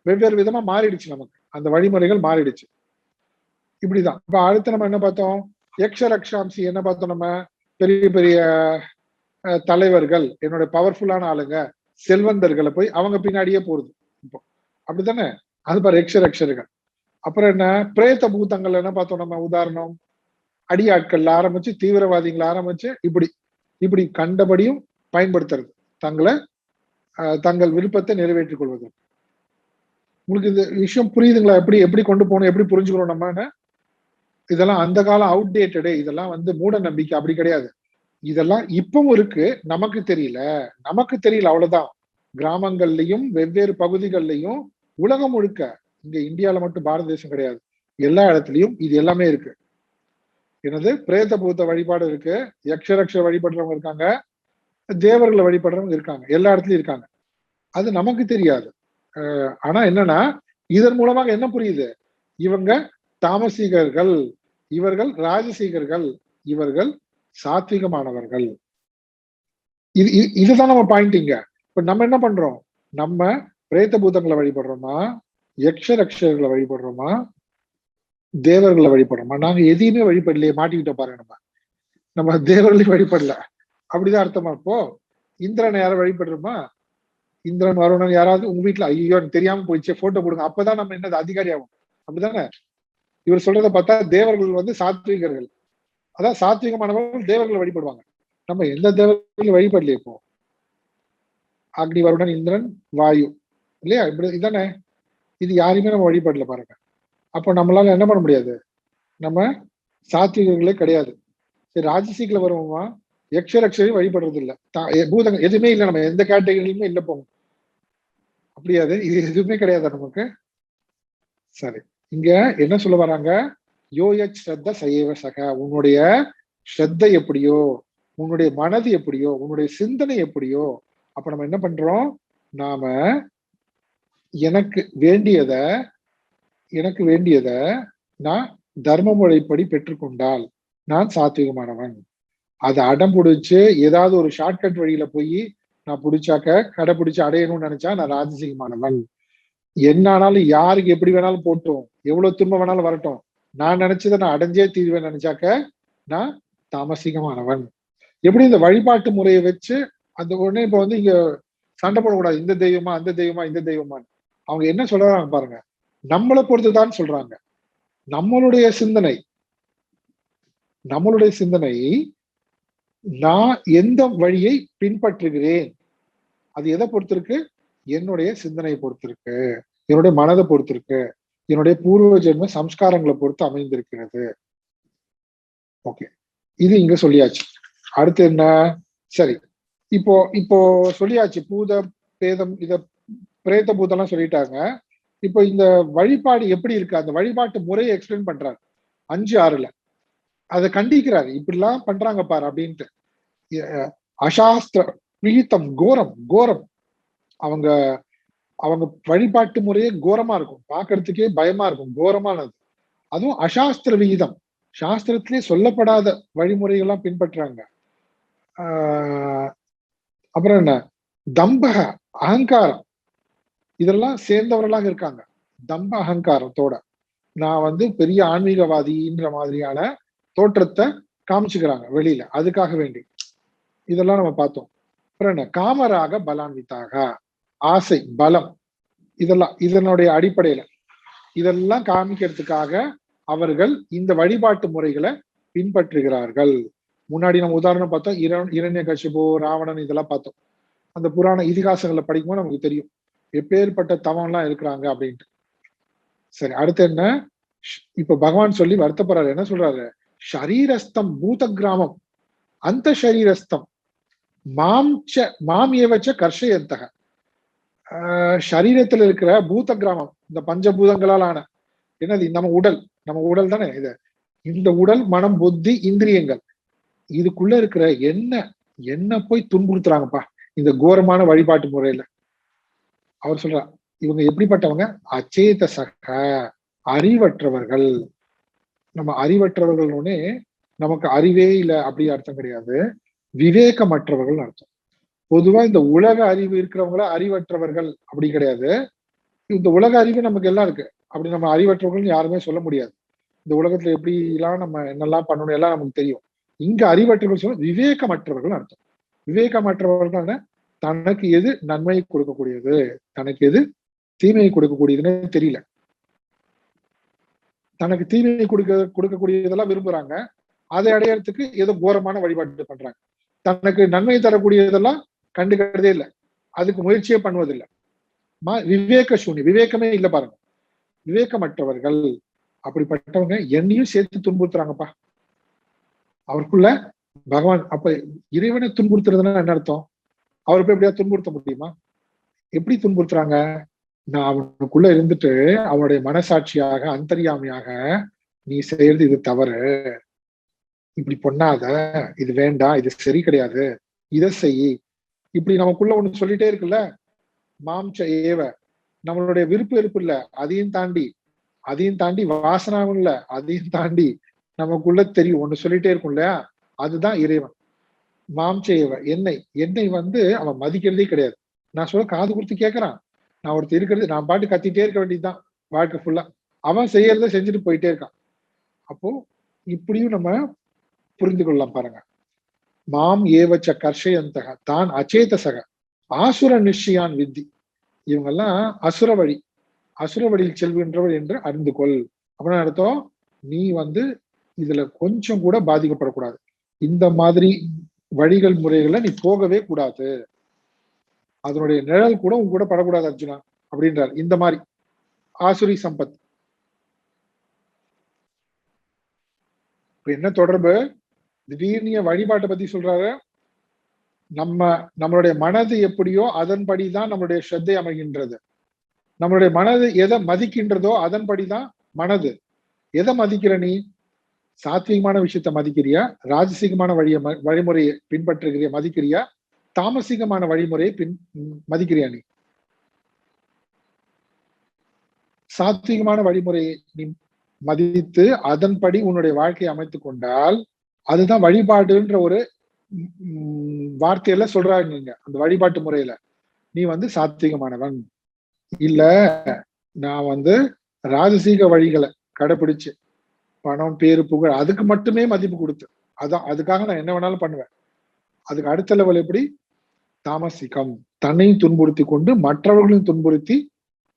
வெவ்வேறு விதமா மாறிடுச்சு, நமக்கு அந்த வழிமுறைகள் மாறிடுச்சு. இப்படிதான். இப்ப அடுத்து நம்ம என்ன பார்த்தோம், யக்ஷரக்ஷாம்சி என்ன பார்த்தோம், நம்ம பெரிய பெரிய தலைவர்கள், என்னோட பவர்ஃபுல்லான ஆளுங்க, செல்வந்தர்களை போய் அவங்க பின்னாடியே போறது இப்போ, அப்படித்தானே? அது பாரு யக்ஷரக்ஷர்கள். அப்புறம் என்ன, பிரேத்த பூதங்கள் என்ன பார்த்தோம் நம்ம, உதாரணம் அடியாட்கள்ல ஆரம்பிச்சு தீவிரவாதிகளை ஆரம்பிச்சு இப்படி கண்டபடியும் பயன்படுத்துறது, தங்கள் விருப்பத்தை நிறைவேற்றிக் கொள்வது. உங்களுக்கு இந்த விஷயம் புரியுதுங்களா, எப்படி கொண்டு போகணும், எப்படி புரிஞ்சுக்கணும் நம்ம? இதெல்லாம் அந்த காலம் அவுட்டேட்டடு, இதெல்லாம் வந்து மூட நம்பிக்கை, அப்படி கிடையாது. இதெல்லாம் இப்பவும் இருக்கு, நமக்கு தெரியல அவ்வளவுதான். கிராமங்கள்லயும் வெவ்வேறு பகுதிகள்லயும் உலகம் முழுக்க, இங்க இந்தியால மட்டும் பாரத தேசம் கிடையாது, எல்லா இடத்துலயும் இது எல்லாமே இருக்கு. என்னது, பிரேத பூத்த வழிபாடு இருக்கு, யக்ஷரக்ஷ வழிபடுறவங்க இருக்காங்க, தேவர்களை வழிபடுறவங்க இருக்காங்க, எல்லா இடத்துலயும் இருக்காங்க. அது நமக்கு தெரியாது. ஆனா என்னன்னா, இதன் மூலமாக என்ன புரியுது, இவங்க தாமசீகர்கள், இவர்கள் ராஜசீகர்கள், இவர்கள் சாத்விகமானவர்கள். இதுதான் நம்ம பாயிண்ட் இங்க. இப்ப இப்ப நம்ம என்ன பண்றோம்? நம்ம பிரேத பூதங்களை வழிபடுறோமா, யக்ஷரக்ஷர்களை வழிபடுறோமா, தேவர்களை வழிபடுறோமா? நாங்க எதையுமே வழிபடலையே, மாட்டிக்கிட்டோம் பாருங்க. நம்ம நம்ம தேவர்களையும் வழிபடல. அப்படிதான் அர்த்தமா? இப்போ இந்திரனை யாரும் வழிபடுறோமா? இந்திரன் வருணன் யாராவது உங்க வீட்டுல ஐயோ எனக்கு தெரியாம போயிடுச்சு போட்டோ கொடுங்க, அப்பதான் நம்ம என்னது அதிகாரி ஆகும். அப்படிதானே? இவர் சொல்றதை பார்த்தா தேவர்கள் வந்து சாத்விகர்கள், அதான் சாத்விகமானவர்கள் தேவர்களை வழிபடுவாங்க. நம்ம எந்த தேவர்களையும் வழிபடலையே. இப்போ அக்னி, வருடன், இந்திரன், வாயு இல்லையா? இப்படி இதானே? இது யாரையுமே நம்ம வழிபடல பாருங்க. அப்போ நம்மளால என்ன பண்ண முடியாது? நம்ம சாத்விகர்களே கிடையாது. சரி, ராஜசிகளை வருவோமா? யக்ஷரக்ஷரையும் வழிபடுறது இல்ல, பூதங்கள் எதுவுமே இல்லை, நம்ம எந்த கேட்டகரியிலுமே இல்லை போங்க. அப்படியாது, இது எதுவுமே கிடையாது நமக்கு. சரி, இங்க என்ன சொல்ல வராங்க? யோயச் ஸ்ரத்த சயேவ சக. உன்னுடைய ஸ்ரத்தை எப்படியோ, உன்னுடைய மனது எப்படியோ, உன்னுடைய சிந்தனை எப்படியோ, அப்ப நம்ம என்ன பண்றோம்? நாம எனக்கு வேண்டியத நான் தர்ம முறைப்படி பெற்றுக்கொண்டால் நான் சாத்விகமானவன். அதை அடம் பிடிச்சு ஏதாவது ஒரு ஷார்ட்கட் வழியில போய் நான் பிடிச்சாக்க கடைபிடிச்சு அடையணும்னு நினைச்சா நான் ராஜசிகமானவன். என்ன ஆனாலும் யாருக்கு எப்படி வேணாலும் போட்டோம், எவ்வளவு துன்பம் வேணாலும் வரட்டும், நான் நினைச்சதை நான் அடைஞ்சே தீர்வேன் நினைச்சாக்க நான் தாமசிகமானவன். எப்படி இந்த வழிபாட்டு முறையை வச்சு அந்த உடனே இப்ப வந்து இங்க சண்டை போடக்கூடாது, இந்த தெய்வமா அந்த தெய்வமா இந்த தெய்வமான்னு. அவங்க என்ன சொல்றாங்க பாருங்க, நம்மளை பொறுத்துதான் சொல்றாங்க. நம்மளுடைய சிந்தனை நான் எந்த வழியை பின்பற்றுகிறேன், அது எதை பொறுத்திருக்கு? என்னுடைய சிந்தனையை பொறுத்திருக்கு, என்னுடைய மனதை பொறுத்திருக்கு, என்னுடைய பூர்வ ஜென்ம சம்ஸ்காரங்களை பொறுத்து அமைந்திருக்கிறது. ஓகே, இது இங்க சொல்லியாச்சு. அடுத்து என்ன? சரி, இப்போ சொல்லியாச்சு, பூத பேதம் இத பிரேத பூதம்லாம் சொல்லிட்டாங்க. இப்போ இந்த வழிபாடு எப்படி இருக்கு, அந்த வழிபாட்டு முறையை எக்ஸ்பிளைன் பண்றாரு 5:6. அதை கண்டிக்கிறாரு, இப்படிலாம் பண்றாங்க பாரு அப்படின்ட்டு. அசாஸ்திர பிரீத்தம், கோரம். அவங்க வழிபாட்டு முறையே கோரமா இருக்கும், பாக்குறதுக்கே பயமா இருக்கும், கோரமானது. அதுவும் அசாஸ்திர விகிதம், சாஸ்திரத்திலே சொல்லப்படாத வழிமுறைகள்லாம் பின்பற்றாங்க. அப்புறம் என்ன? தம்பக, அகங்காரம், இதெல்லாம் சேர்ந்தவர்களாக இருக்காங்க. தம்ப அகங்காரத்தோட நான் வந்து பெரிய ஆன்மீகவாதின்ற மாதிரியான தோற்றத்தை காமிச்சுக்கிறாங்க வெளியில, அதுக்காக வேண்டி. இதெல்லாம் நம்ம பார்த்தோம். அப்புறம் என்ன? காமராக பலான்வித்தாக, ஆசை, பலம், இதெல்லாம் இதனுடைய அடிப்படையில இதெல்லாம் காமிக்கிறதுக்காக அவர்கள் இந்த வழிபாட்டு முறைகளை பின்பற்றுகிறார்கள். முன்னாடி நம்ம உதாரணம் பார்த்தோம், இரண்யகசிபு, ராவணன், இதெல்லாம் பார்த்தோம். அந்த புராண இதிகாசங்களை படிக்கும்போது நமக்கு தெரியும் எப்பேற்பட்ட தவம் எல்லாம் இருக்கிறாங்க அப்படின்ட்டு. சரி, அடுத்து என்ன? இப்ப பகவான் சொல்லி வருத்தப்படுறாரு. என்ன சொல்றாரு? ஷரீரஸ்தம் பூத கிராமம் அந்த ஷரீரஸ்தம் மாம் ஏவச்ச கர்ஷயந்தக. சரீரத்துல இருக்கிற பூத கிராமம், இந்த பஞ்சபூதங்களால் ஆன என்னது? நம்ம உடல் தானே இது. இந்த உடல், மனம், புத்தி, இந்திரியங்கள், இதுக்குள்ள இருக்கிற என்ன போய் துன்புறுத்துறாங்கப்பா இந்த கோரமான வழிபாட்டு முறையில. அவர் சொல்றார், இவங்க எப்படிப்பட்டவங்க? அச்சேத சக, அறிவற்றவர்கள். நம்ம அறிவற்றவர்கள்னே நமக்கு அறிவே இல்லை அப்படி அர்த்தம் கிடையாது, விவேகமற்றவர்கள் அர்த்தம். பொதுவா இந்த உலக அறிவு இருக்கிறவங்கள அறிவற்றவர்கள் அப்படி கிடையாது. இந்த உலக அறிவு நமக்கு எல்லாம் இருக்கு, அப்படி நம்ம அறிவற்றவர்கள் யாருமே சொல்ல முடியாது. இந்த உலகத்துல எப்படி எல்லாம் நம்ம என்னெல்லாம் பண்ணணும் எல்லாம் நமக்கு தெரியும். இங்க அறிவற்றவர்கள் சொல்ல விவேகமற்றவர்கள் அர்த்தம். விவேகமற்றவர்கள் தனக்கு எது நன்மையை கொடுக்கக்கூடியது, தனக்கு எது தீமையை கொடுக்கக்கூடியதுன்னு தெரியல. தனக்கு தீமையை கொடுக்கக்கூடியதெல்லாம் விரும்புறாங்க, அதை அடையறதுக்கு ஏதோ கோரமான வழிபாடு பண்றாங்க. தனக்கு நன்மை தரக்கூடியதெல்லாம் கண்டுக்கிறதே இல்லை, அதுக்கு முயற்சியே பண்ணுவதில்லை. விவேக சூன்யம், விவேகமே இல்லை பாருங்க. விவேகமற்றவர்கள் அப்படிப்பட்டவங்க என்னையும் சேர்த்து துன்புறுத்துறாங்கப்பா. அவருக்குள்ள பகவான், அப்ப இறைவனை துன்புறுத்துறதுன்னா என்ன அர்த்தம்? அவரை போய் எப்படியா துன்புறுத்த முடியுமா? எப்படி துன்புறுத்துறாங்க? நான் அவனுக்குள்ள இருந்துட்டு அவனுடைய மனசாட்சியாக, அந்தர்யாமியாக, நீ செய்யறது இது தவறு, இப்படி பண்ணாத, இது வேண்டாம், இது சரி கிடையாது, இதை செய், இப்படி நமக்குள்ள ஒண்ணு சொல்லிட்டே இருக்குல்ல. மாம்ச ஏவ, நம்மளுடைய விருப்பு வெறுப்பு இல்ல, அதையும் தாண்டி வாசனாவும் இல்ல, அதையும் தாண்டி நமக்குள்ள தெரியும் ஒண்ணு சொல்லிட்டே இருக்கும் இல்லையா, அதுதான் இறைவன். மாம்ச ஏவ, என்னை வந்து அவன் மதிக்கிறதே கிடையாது. நான் சொல்ல காது கொடுத்து கேட்கறான். நான் ஒருத்தர் இருக்கிறது நான் பாட்டு கத்திட்டே இருக்க வேண்டியதுதான் வாழ்க்கை ஃபுல்லா. அவன் செய்யறத செஞ்சுட்டு போயிட்டே இருக்கான். அப்போ இப்படியும் நம்ம புரிந்து கொள்ளலாம் பாருங்க. மாம் ஏவச்ச கர்ஷயந்தக தான் அச்சேதசக ஆசுர நிச்சயான் வித்தி. இவங்கெல்லாம் அசுர வழி, அசுர வழியில் செல்கின்றவர் என்று அறிந்து கொள். அப்படின்னு அர்த்தம், நீ இதுல கொஞ்சம் கூட பாதிக்கப்படக்கூடாது. இந்த மாதிரி வழிகள் முறைகளை நீ போகவே கூடாது. அதனுடைய நிழல் கூட உங்க கூட படக்கூடாது அர்ஜுனா அப்படின்றார். இந்த மாதிரி ஆசுரி சம்பத் என்ன தொடர்பு? திடீர்னு வழிபாட்டை பத்தி சொல்றாரு. நம்மளுடைய மனது எப்படியோ அதன்படிதான் நம்மளுடைய ஸ்ரத்தை அமைகின்றது. நம்மளுடைய மனது எதை மதிக்கின்றதோ அதன்படிதான் மனது. எதை மதிக்கிற நீ? சாத்வீகமான விஷயத்த மதிக்கிறியா? ராஜசிகமான வழிமுறையை பின்பற்றுகிறியா மதிக்கிறியா? தாமசிகமான வழிமுறையை மதிக்கிறியா? நீ சாத்வீகமான வழிமுறையை நீ மதித்து அதன்படி உன்னுடைய வாழ்க்கையை அமைத்துக் கொண்டால் அதுதான் வழிபாடுன்ற ஒரு வார்த்தையில சொல்றாரு. நீங்க அந்த வழிபாட்டு முறையில நீ சாத்வீகமானவன். இல்ல நான் ராஜசீக வழிகளை கடைபிடிச்சு பணம் பேரு புகழ் அதுக்கு மட்டுமே மதிப்பு கொடுத்து அதுக்காக நான் என்ன வேணாலும் பண்ணுவேன். அதுக்கு அடுத்த லெவல் எப்படி? தாமசிகம், தன்னையும் துன்புறுத்தி கொண்டு மற்றவர்களையும் துன்புறுத்தி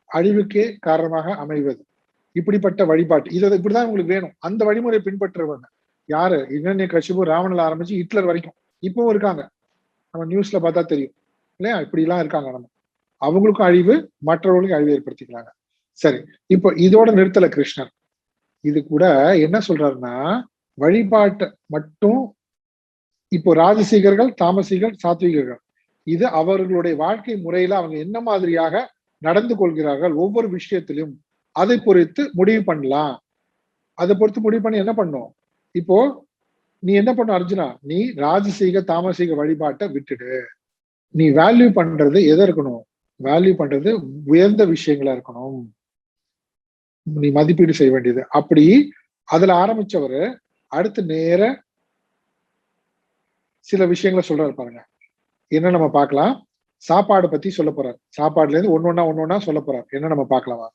அழிவுக்கே காரணமாக அமைவது. இப்படிப்பட்ட வழிபாட்டு இப்படிதான் உங்களுக்கு வேணும். அந்த வழிமுறை பின்பற்றுவாங்க யாரு? இன்னொன்னு கட்சிபு ராவணல ஆரம்பிச்சு ஹிட்லர் வரைக்கும் இப்பவும் இருக்காங்க. நம்ம நியூஸ்ல பார்த்தா தெரியும் இல்லையா? இப்படி எல்லாம் இருக்காங்க. நம்ம அவங்களுக்கும் அழிவு, மற்றவர்களுக்கும் அழிவு ஏற்படுத்திக்கிறாங்க. சரி, இப்போ இதோட நிறுத்தல கிருஷ்ணர். இது கூட என்ன சொல்றாருன்னா, வழிபாட்டை மட்டும் இப்போ ராஜசீகர்கள், தாமசிகர்கள், சாத்விகர்கள் இது அவர்களுடைய வாழ்க்கை முறையில அவங்க என்ன மாதிரியாக நடந்து கொள்கிறார்கள் ஒவ்வொரு விஷயத்திலும் அதை பொறுத்து முடிவு பண்ணலாம். அதை பொறுத்து முடிவு பண்ணி என்ன பண்ணும்? இப்போ நீ என்ன பண்ண அர்ஜுனா? நீ ராஜசீக தாமசீக வழிபாட்டை விட்டுடு. நீ வேல்யூ பண்றது எதை இருக்கணும்? வேல்யூ பண்றது உயர்ந்த விஷயங்களா இருக்கணும். நீ மதிப்பீடு செய்ய வேண்டியது. அப்படி அதுல ஆரம்பிச்சவரு அடுத்து நேர சில விஷயங்களை சொல்றாரு பாருங்க. என்ன நம்ம பார்க்கலாம். சாப்பாடு பத்தி சொல்ல போறாரு. சாப்பாடுல இருந்து ஒன்னொன்னா சொல்ல போறாரு. என்ன நம்ம பார்க்கலாமா?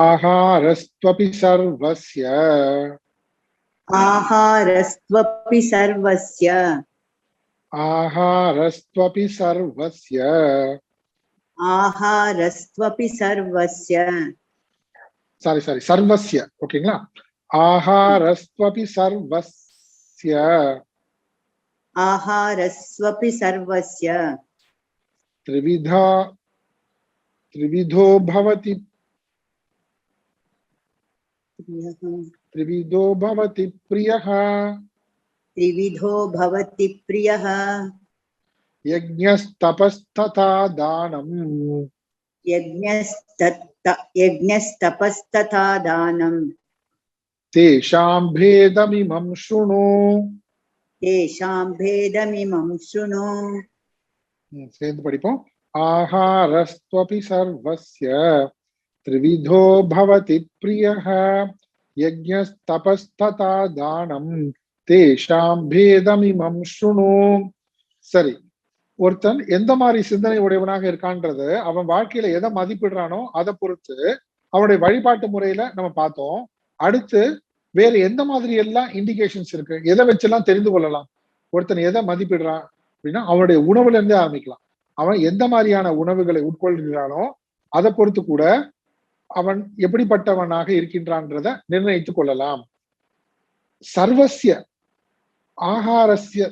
ஆஹாரஸ்த்வபி சர்வஸ்ய ஆஹாரஸ்த்வபி சர்வஸ்ய ஆஹாரஸ்த்வபி சர்வஸ்ய ஆஹாரஸ்த்வபி சர்வஸ்ய சாரி சர்வஸ்ய ஓகேங்களா? ஆஹாரஸ்த்வபி சர்வஸ்ய ஆஹாரஸ்த்வபி சர்வஸ்ய த்ரிவிதோ பவதி த்ரிவிதோ பவதி ப்ரியஹ த்ரிவிதோ பவதி ப்ரியஹ யஜ்ஞஸ்தபஸ்ததா தானம் யஜ்ஞஸ்தபஸ்ததா தானம் தேஷாம் பேதமிமம் ஷுணு தேஷாம் பேதமிமம் ஷுணு. சேர்ந்து படிப்போம். ஆஹாரஸ்த்வபி சர்வஸ்ய த்ரிவிதோ பவதி ப்ரியஹ யஜ்ஞஸ்தபஸ்ததா தானம் தேஷாம் பேதமிமம் ஷுணு. சரி, ஒருத்தன் எந்த மாதிரி சிந்தனை உடையவனாக இருக்கான்றது அவன் வாழ்க்கையில எதை மதிப்பிடுறானோ அதை பொறுத்து அவனுடைய வழிபாட்டு முறையில நம்ம பார்த்தோம். அடுத்து வேற எந்த மாதிரி எல்லாம் இண்டிகேஷன்ஸ் இருக்கு, எதை வச்செல்லாம் தெரிந்து கொள்ளலாம் ஒருத்தன் எதை மதிப்பிடுறான் அப்படின்னா அவனுடைய உணவுல இருந்தே ஆரம்பிக்கலாம். அவன் எந்த மாதிரியான உணவுகளை உட்கொள்கிறானோ அதை பொறுத்து கூட அவன் எப்படிப்பட்டவனாக இருக்கின்றான்றத நிர்ணயித்துக் கொள்ளலாம். சர்வஸ்ய ஆகாரஸ்ய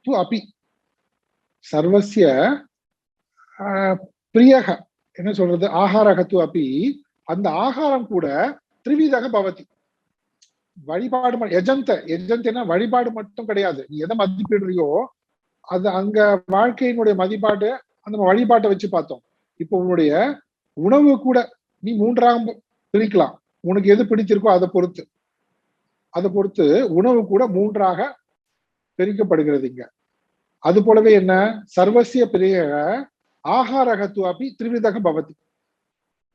து அபி சர்வஸ்ய பிரியக என்ன சொல்றது? ஆகாரகத்து அப்பி அந்த ஆகாரம் கூட த்ரிவிதக பவதி. வழிபாடு எஜந்தனா வழிபாடு மட்டும் கிடையாது. நீ எதை மதிப்பிடுறியோ அது அங்க வாழ்க்கையினுடைய மதிப்பாடு அந்த வழிபாட்டை வச்சு பார்த்தோம். இப்போ உன்னுடைய உணவு கூட நீ மூன்றாக பிரிக்கலாம். உனக்கு எது பிடிச்சிருக்கோ அதை பொறுத்து உணவு கூட மூன்றாக பிரிக்கப்படுகிறது இங்க. அது போலவே என்ன? சர்வசிய பிரிய ஆகாரகத்து அப்படி த்ரிவிதக பவதி.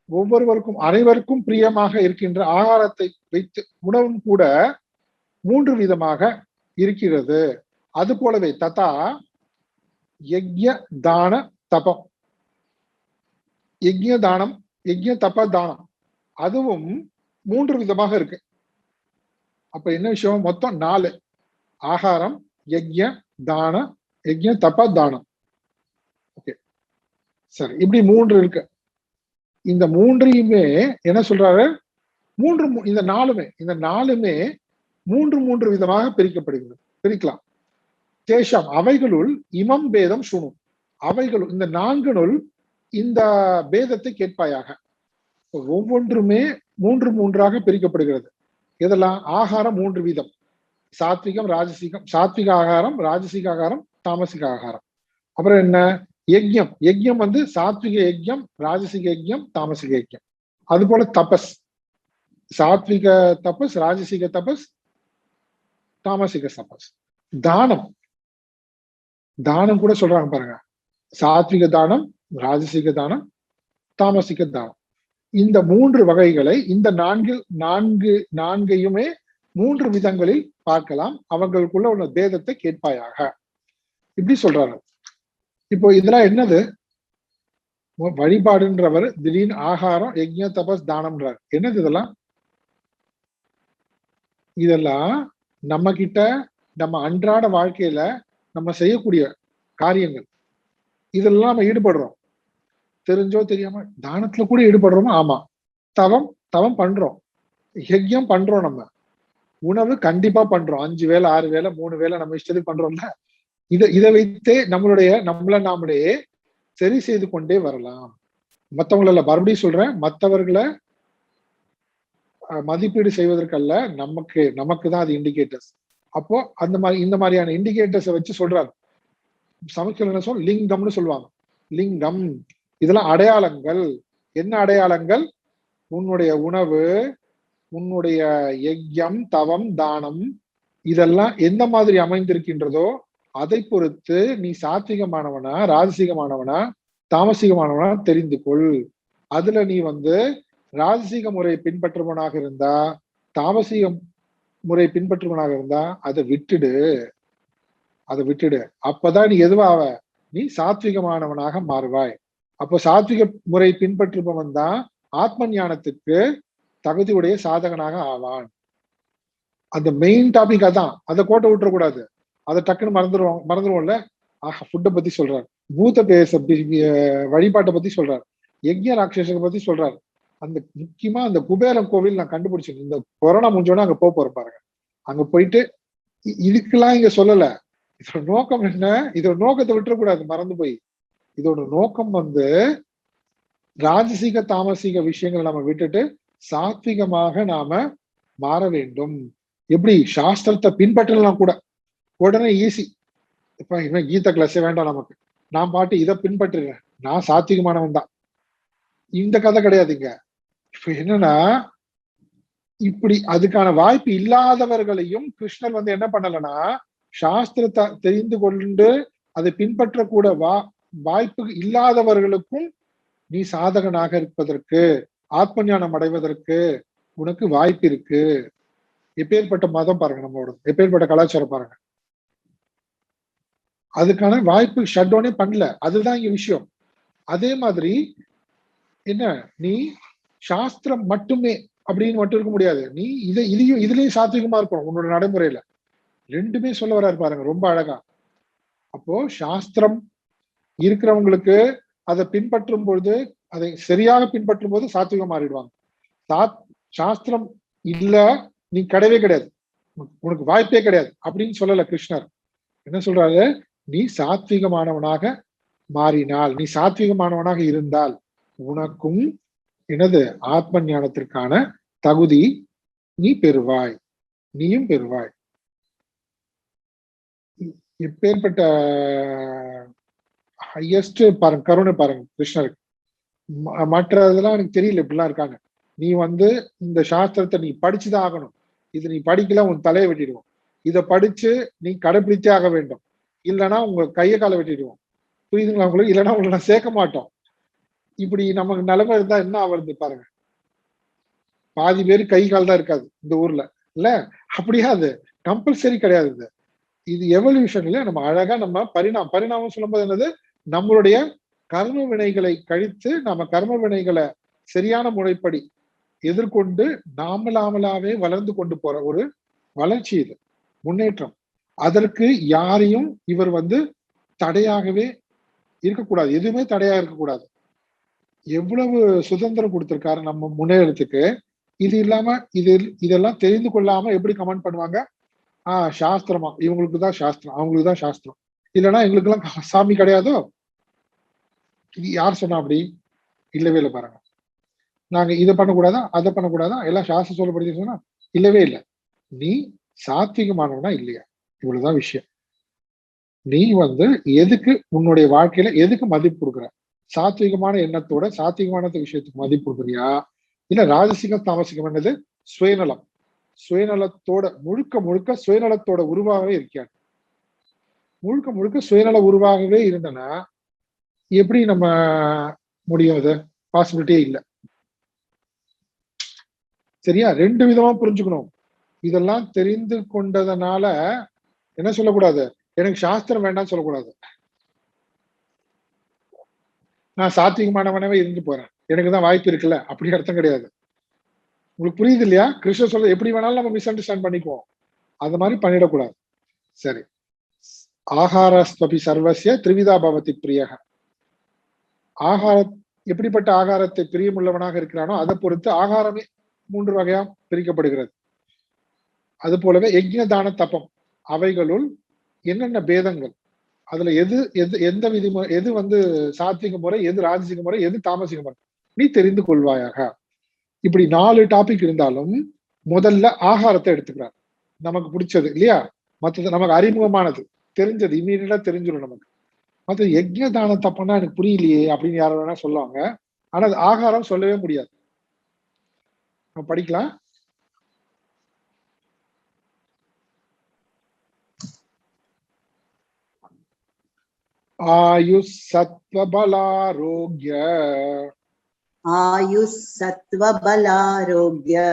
ஒவ்வொருவருக்கும் அனைவருக்கும் பிரியமாக இருக்கின்ற ஆகாரத்தை வைத்து உணவும் கூட மூன்று விதமாக இருக்கிறது. அது போலவே ததா யஜ்ய தான தபம், யஜ்ய தானம், யஜ்ய தப தானம் அதுவும் 3 விதமாக இருக்கு. அப்ப என்ன விஷயம்? மொத்தம் 4: ஆகாரம், யஜ்ய தான, யஜ்ய தப தானம். ஓகே, சரி. இப்படி 3 இருக்கு. இந்த 3யுமே என்ன சொல்றாரு? இந்த 4மே 3 விதமாக பிரிக்கப்படுகிறது, பிரிக்கலாம். தேஷம் அவைகளுள் இமம் பேதம் சுணும், அவைகளுள் இந்த 4னுள் இந்த பேதத்தை கேட்பாயாக. ஒவ்வொன்றுமே 3 பிரிக்கப்படுகிறது. இதெல்லாம் ஆகாரம் 3 வீதம்: சாத்விகம், ராஜசிகம், சாத்விக ஆகாரம், ராஜசிக ஆகாரம், தாமசிக ஆகாரம். அப்புறம் என்ன? யஜ்யம், யஜ்யம் வந்து சாத்விக யஜ்யம், ராஜசிக யஜ்யம், தாமசிக யஜ்யம். அது போல தபஸ், சாத்விக தபஸ், ராஜசிக தபஸ், தாமசிக தபஸ். தானம், தானம் கூட சொல்றாங்க பாருங்க: சாத்விக தானம், ராஜசிக தானம், தாமசிக தானம். இந்த 3 வகைகளை, இந்த நான்கையுமே 3 விதங்களில் பார்க்கலாம். அவங்களுக்குள்ள உள்ள பேதத்தை கேட்பாயாக, இப்படி சொல்றாரு. இப்போ இதெல்லாம் என்னது? வழிபாடுன்றவர் திடீர்னு ஆகாரம், யஜ்ய தபஸ், தானம்ன்றார். என்னது இதெல்லாம்? இதெல்லாம் நம்ம கிட்ட, நம்ம அன்றாட வாழ்க்கையில நம்ம செய்யக்கூடிய காரியங்கள். இதெல்லாம் நம்ம ஈடுபடுறோம், தெரிஞ்சோ தெரியாம. தானத்துல கூட ஈடுபடுறோமா? ஆமா. தவம் பண்றோம், யஜ்யம் பண்றோம், நம்ம உணவு கண்டிப்பா பண்றோம். 5 வேளை 6 வேளை 3 வேளை நம்ம இஷ்டத்துக்கு பண்றோம்ல. இதை வைத்தே நம்மள நாமளே சரி செய்து கொண்டே வரலாம். மற்றவங்கள மறுபடியும் சொல்றேன், மற்றவர்களை மதிப்பீடு செய்வதற்கல்ல, நமக்கு தான் அது இண்டிகேட்டர்ஸ். அப்போ இந்த மாதிரியான இண்டிகேட்டர்ஸை வச்சு சொல்றாரு. சமஸ்கிருதம் என்ன சொல்ல, லிங்கம்னு சொல்லுவாங்க. லிங்கம், இதெல்லாம் அடையாளங்கள். என்ன அடையாளங்கள்? உன்னுடைய உணவு, உன்னுடைய யஜ்யம், தவம், தானம், இதெல்லாம் எந்த மாதிரி அமைந்திருக்கின்றதோ அதை பொறுத்து நீ சாத்விகமானவனா, ராஜசிகமானவனா, தாமசிகமானவனா தெரிந்து கொள். அதுல நீ ராஜசிக முறை பின்பற்றுவனாக இருந்தா, தாமசிக முறை பின்பற்றுவனாக இருந்தா அதை விட்டுடு. அப்பதான் நீ எதுவாக? நீ சாத்விகமானவனாக மாறுவாய். அப்போ சாத்விக முறை பின்பற்றுபவன் தான் ஆத்ம ஞானத்துக்கு தகுதியுடைய சாதகனாக ஆவான். அந்த மெயின் டாபிக் அதான். அதை கோட்டை விட்டுறக்கூடாது. அதை டக்குன்னு மறந்துடுவோம்ல. ஃபுட்டை பத்தி சொல்றாரு, பூத பேச வழிபாட்டை பத்தி சொல்றாரு, யஜ்ய ராட்சசத்தை பத்தி சொல்றாரு. அந்த முக்கியமா அந்த குபேரன் கோவில் நான் கண்டுபிடிச்சேன். இந்த கொரோனா முடிஞ்சோன்னா அங்க போறேன் பாருங்க. அங்க போயிட்டு இதுக்கெல்லாம் இங்க சொல்லல. இதோட நோக்கம் என்ன? இதோட நோக்கத்தை விட்டுறக்கூடாது, மறந்து போய். இதோட நோக்கம் ராஜசிக தாமசிக விஷயங்களை நம்ம விட்டுட்டு சாத்விகமாக நாம மாற வேண்டும். எப்படி? சாஸ்திரத்தை பின்பற்றலாம் கூட உடனே ஈஸி. இப்ப இன்னும் கீதா கிளாஸே வேண்டாம் நமக்கு, நான் பாட்டு இதை பின்பற்றுறேன், நான் சாத்விகமானவன் தான். இந்த கதை கிடையாதுங்க. இப்ப என்னன்னா, இப்படி அதுக்கான வாய்ப்பு இல்லாதவர்களையும் கிருஷ்ணர் என்ன பண்ணலன்னா, சாஸ்திரத்தை தெரிந்து கொண்டு அதை பின்பற்றக்கூட வாய்ப்பு இல்லாதவர்களுக்கும் நீ சாதகனாக இருப்பதற்கு, ஆத்ம ஞானம் அடைவதற்கு உனக்கு வாய்ப்பு இருக்கு. எப்பேற்பட்ட மதம் பாருங்க, நம்மளோட எப்பேற்பட்ட கலாச்சாரம் பாருங்க. அதுக்கான வாய்ப்பு ஷட் டவுனே பண்ணல. அதுதான் இங்க விஷயம். அதே மாதிரி என்ன, நீ சாஸ்திரம் மட்டுமே அப்படின்னு மட்டும் இருக்க முடியாது. நீ இதுலயும் சாத்விகமா இருக்கணும் உன்னோட நடைமுறையில. ரெண்டுமே சொல்ல வர்றாரு பாருங்க, ரொம்ப அழகா. அப்போ சாஸ்திரம் இருக்கிறவங்களுக்கு அதை பின்பற்றும் பொழுது, அதை சரியாக பின்பற்றும் போது சாத்விகம் மாறிடுவாங்க. சாஸ்திரம் இல்ல, நீ கிடையவே கிடையாது, உனக்கு வாய்ப்பே கிடையாது அப்படின்னு சொல்லல கிருஷ்ணர். என்ன சொல்றாரு? நீ சாத்விகமானவனாக மாறினால், நீ சாத்விகமானவனாக இருந்தால் உனக்கும் ஆத்ம ஞானத்திற்கான தகுதி நீ பெறுவாய், நீயும் பெறுவாய். இப்பேற்பட்ட ஹையஸ்ட் பாருங்க, கருணை பாருங்க கிருஷ்ணருக்கு. மற்றதெல்லாம் எனக்கு தெரியல இப்படிலாம் இருக்காங்க. நீ இந்த சாஸ்திரத்தை நீ படிச்சுதான் ஆகணும். இது நீ படிக்கல உன் தலையை வெட்டிடுவோம். இதை படிச்சு நீ கடைபிடித்தே ஆக வேண்டும், இல்லைன்னா உங்க கையை காலை வெட்டிடுவோம். புரியுதுங்களா உங்களுக்கு? இல்லைன்னா உங்களை நான் சேர்க்க மாட்டோம். இப்படி நமக்கு நிலைமை இருந்தா என்ன ஆகுறது பாருங்க. பாதி பேர் கை கால் தான் இருக்காது இந்த ஊர்ல இல்ல. அப்படியா? அது கம்பல்சரி கிடையாது. இது எவல்யூஷன்ல நம்ம அழகா நம்ம பரிணாமம் சொல்லும்போது என்னது, நம்மளுடைய கர்ம வினைகளை கழித்து நம்ம கர்ம வினைகளை சரியான முறைப்படி எதிர்கொண்டு நாமளாவே வளர்ந்து கொண்டு போற ஒரு வளர்ச்சி, இது முன்னேற்றம். அதற்கு யாரையும் இவர் தடையாகவே இருக்கக்கூடாது, எதுவுமே தடையா இருக்கக்கூடாது. எவ்வளவு சுதந்திரம் கொடுத்திருக்காரு நம்ம முன்னேறதுக்கு. இது இல்லாம இதெல்லாம் தெரிந்து கொள்ளாம எப்படி கமெண்ட் பண்ணுவாங்க, சாஸ்திரமா, இவங்களுக்கு தான் சாஸ்திரம், அவங்களுக்கு தான் சாஸ்திரம், இல்லைன்னா எங்களுக்கு எல்லாம் சாமி கிடையாதோ. இது யார் சொன்னா? அப்படி இல்லவே இல்லை. பாருங்க, நாங்க இதை பண்ணக்கூடாதா, அதை பண்ணக்கூடாதா, எல்லாம் சாஸ்திரம் சொல்லப்படுது சொன்னா இல்லவே இல்லை. நீ சாத்விகமானவனா இல்லையா, இவ்வளவுதான் விஷயம். நீ எதுக்கு உன்னுடைய வாழ்க்கையில எதுக்கு மதிப்பு கொடுக்குற? சாத்விகமான எண்ணத்தோட சாத்விகமான விஷயத்துக்கு மதிப்பு கொடுக்குறியா, இல்ல ராஜசிகம் தாமசிகம் என்னது சுயநலம், சுயநலத்தோட முழுக்க சுயநலத்தோட உருவாகவே இருக்கியா? முழுக்க சுயநல உருவாகவே இருந்தனா எப்படி நம்ம முடியும்? அது பாசிபிலிட்டியே இல்லை. சரியா? ரெண்டு விதமா புரிஞ்சுக்கணும். இதெல்லாம் தெரிந்து கொண்டதனால என்ன சொல்லக்கூடாது, எனக்கு சாஸ்திரம் வேண்டாம்னு சொல்லக்கூடாது. நான் சாத்விகமானவனவே இருந்து போறேன், எனக்குதான் வாய்ப்பு இருக்குல்ல, அப்படி அர்த்தம் கிடையாது. உங்களுக்கு புரியுது இல்லையா? கிருஷ்ணர் சொல்ல எப்படி வேணாலும் நம்ம மிஸ் அண்டர்ஸ்டாண்ட் பண்ணிக்குவோம், அது மாதிரி பண்ணிடக்கூடாது. சரி, ஆகாரஸ்வபி சர்வசிய திரிவிதா பவதி பிரியக. ஆகார எப்படிப்பட்ட ஆகாரத்தை பிரியமுள்ளவனாக இருக்கிறானோ அதை பொறுத்து ஆகாரமே 3 வகையா பிரிக்கப்படுகிறது. அது போலவே யஜ்ஞ தான தபம் அவைகளுள் என்னென்ன பேதங்கள், அதுல எந்த விதிமுறை, எது சாத்விக முறை, எது ராஜசிக முறை, எது தாமசிக முறை, நீ தெரிந்து கொள்வாயாக. இப்படி 4 டாபிக் இருந்தாலும் முதல்ல ஆகாரத்தை எடுத்துக்கிறார். நமக்கு பிடிச்சது இல்லையா, மற்றது நமக்கு அறிமுகமானது, தெரிஞ்சது, இமீடியட்டா தெரிஞ்சிடும் நமக்கு. மற்ற யஜ்ஞ தான தப்பம்னா எனக்கு புரியலையே அப்படின்னு யாரும் வேணா சொல்லுவாங்க. ஆனா அது ஆகாரம் சொல்லவே முடியாது. நம்ம படிக்கலாம். ஆயுஷ் சத்வபலாரோக்ய, ஆயுஷ் சத்வபலாரோக்ய,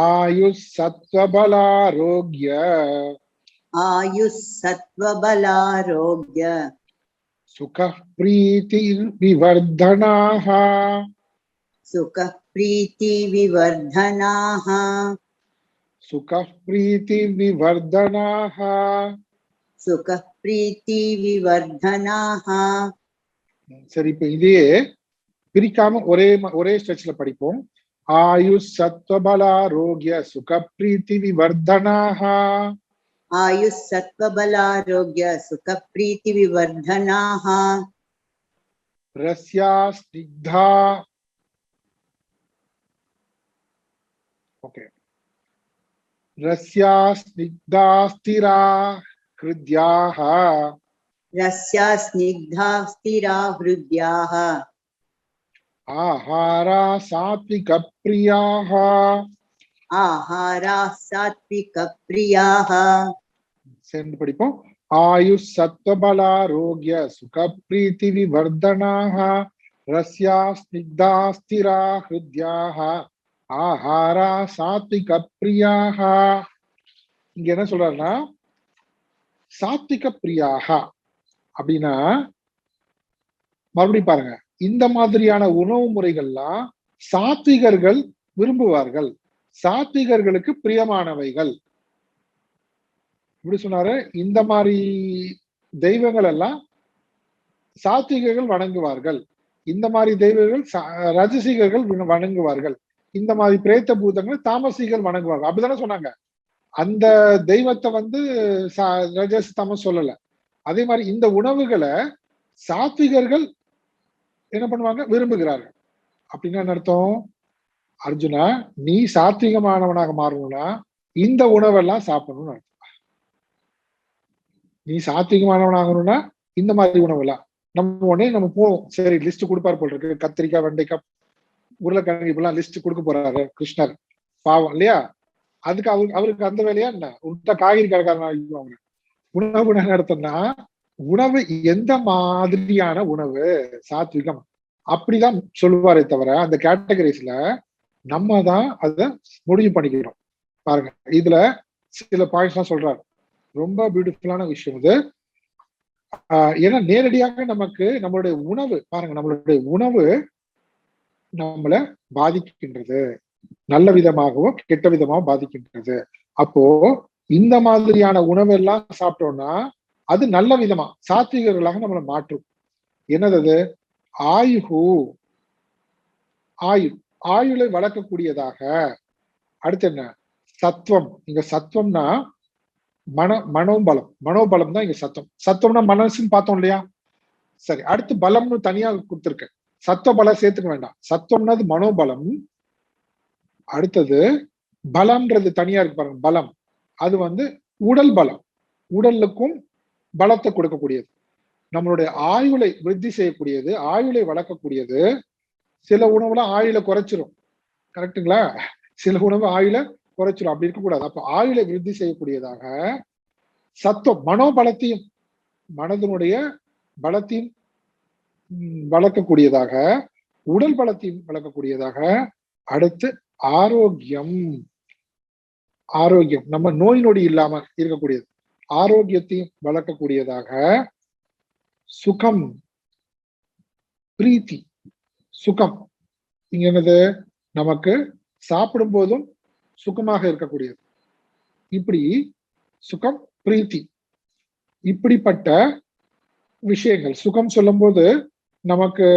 ஆயுஷ் சத்வபலாரோக்ய, ஆயுஷ் சத்வபலாரோக்ய, சுக பிரீதி விவர்தனாஹ, சுக பிரீதி விவர்தனாஹ, சுக பிரீதி விவர்தனாஹ. சுக பிரீதி விவர்தனாஹ. சரி, இப்ப இதையே பிரிக்காம ஒரே ஸ்ட்ரெச்ல படிப்போம். ஆயுஷ் சத்வபலாரோக்ய சுக பிரீதி விவர்தனாஹ, ஆயுஷ் சத்வபலாரோக்ய சுக பிரீதி விவர்தனாஹ. ரஸ்யா ஸ்னிக்தா, ஓகே, ரஸ்யா ஸ்னிக்தா ஸ்திரா ஹ்ருத்யாஹ, ரஸ்யா ஸ்னிக்தா ஸ்திரா ஹ்ருத்யாஹ. ஆஹாரா சாத்விக பிரியாஹ, ஆஹாரா சாத்விக பிரியாஹ. சேர்ந்து படிப்போம். ஆயுஷ் சத்வபலாரோக்ய சுக பிரீதி விவர்தனாஹ, ரஸ்யா ஸ்னிக்தா ஸ்திரா ஹ்ருத்யாஹ, ஆஹாரா சாத்விக பிரியாஹ. இங்க என்ன சொல்றாருன்னா, சாத்விக பிரியாஹ அப்படின்னா மறுபடியும் பாருங்க, இந்த மாதிரியான உணவு முறைகள்லாம் சாத்விகர்கள் விரும்புவார்கள், சாத்விகர்களுக்கு பிரியமானவைகள். இப்படி சொன்னாரு. இந்த மாதிரி தெய்வங்கள் எல்லாம் சாத்விகர்கள் வணங்குவார்கள், இந்த மாதிரி தெய்வங்கள் ரஜசிகர்கள் வணங்குவார்கள், இந்த மாதிரி பிரேத்த பூதங்கள் தாமசிகள் வணங்குவார்கள். அப்படிதானே சொன்னாங்க. அந்த தெய்வத்தை ரஜஸ் தமஸ் சொல்லல. அதே மாதிரி இந்த உணவுகளை சாத்விகர்கள் என்ன பண்ணுவாங்க, விரும்புகிறார்கள். அப்படின்னா என்ன அர்த்தம்? அர்ஜுனா, நீ சாத்விகமானவனாக மாறணும்னா இந்த உணவெல்லாம் சாப்பிடணும்னு அர்த்தம். நீ சாத்விகமானவனாகணும்னா இந்த மாதிரி உணவெல்லாம் நம்ம போவோம். சரி, லிஸ்ட் கொடுப்பாரு போல் இருக்கு, கத்திரிக்காய், வெண்டைக்காய், உருளைக்கிழங்கு, இப்பெல்லாம் லிஸ்ட் கொடுக்க போறாரு கிருஷ்ணர், பாவம் இல்லையா? அதுக்கு அவருக்கு அந்த வேலையா என்ன? உள்ள காய்கறி கடைக்காரன் உணவு நடத்தம்னா, உணவு எந்த மாதிரியான உணவு சாத்விகம் அப்படிதான் சொல்லுவாரே தவிர அந்த கேட்டகரிஸ்ல நம்ம தான் அதை முடிவு பண்ணிக்கிறோம். பாருங்க, இதுல சில பாயிண்ட்ஸ் எல்லாம் சொல்றாரு. ரொம்ப பியூட்டிஃபுல்லான விஷயம் இது. ஏன்னா நேரடியாக நமக்கு நம்மளுடைய உணவு பாருங்க, நம்மளுடைய உணவு நம்மளை பாதிக்கின்றது, நல்ல விதமாகவோ கெட்ட விதமாகவும் பாதிக்கின்றது. அப்போ இந்த மாதிரியான உணவு எல்லாம் சாப்பிட்டோம்னா அது நல்ல விதமா சாத்விகர்களாக நம்மளை மாற்றும். என்னது? ஆயுகு, ஆயுள், ஆயுளை வளர்க்கக்கூடியதாக. அடுத்து என்ன? சத்துவம். இங்க சத்துவம்னா மனோபலம். மனோபலம் தான் இங்க சத்தம். சத்துவம்னா மனசுன்னு பார்த்தோம் இல்லையா? சரி, அடுத்து பலம்னு தனியா கொடுத்துருக்கேன். சத்துவ பலம் சேர்த்துக்க வேண்டாம். சத்துவம்னா மனோபலம். அடுத்தது பலம்ன்றது தனியா இருக்கு பாருங்க, பலம். அது உடல் பலம், உடலுக்கும் பலத்தை கொடுக்கக்கூடியது, நம்மளுடைய ஆயுளை விருத்தி செய்யக்கூடியது, ஆயுளை வளர்க்கக்கூடியது. சில உணவுல ஆயுளை குறைச்சிரும், கரெக்டுங்களா? சில உணவு ஆயுளை குறைச்சிரும், அப்படி இருக்கக்கூடாது. அப்ப ஆயுளை விருத்தி செய்யக்கூடியதாக சத்துவம், மனோபலத்தையும் மனதனுடைய பலத்தையும் வளர்க்கக்கூடியதாக, உடல் பலத்தையும் வளர்க்கக்கூடியதாக. அடுத்து ஆரோக்கியம். ஆரோக்கியம் நம்ம நோய் நொடி இல்லாம இருக்கக்கூடியது, ஆரோக்கியத்தையும் வளர்க்கக்கூடியதாக. சுகம், பிரீத்தி. சுகம் இங்க என்னது? நமக்கு சாப்பிடும் போதும் சுகமாக இருக்கக்கூடியது. இப்படி சுகம், பிரீத்தி, இப்படிப்பட்ட விஷயங்கள். சுகம் சொல்லும் போது நமக்கு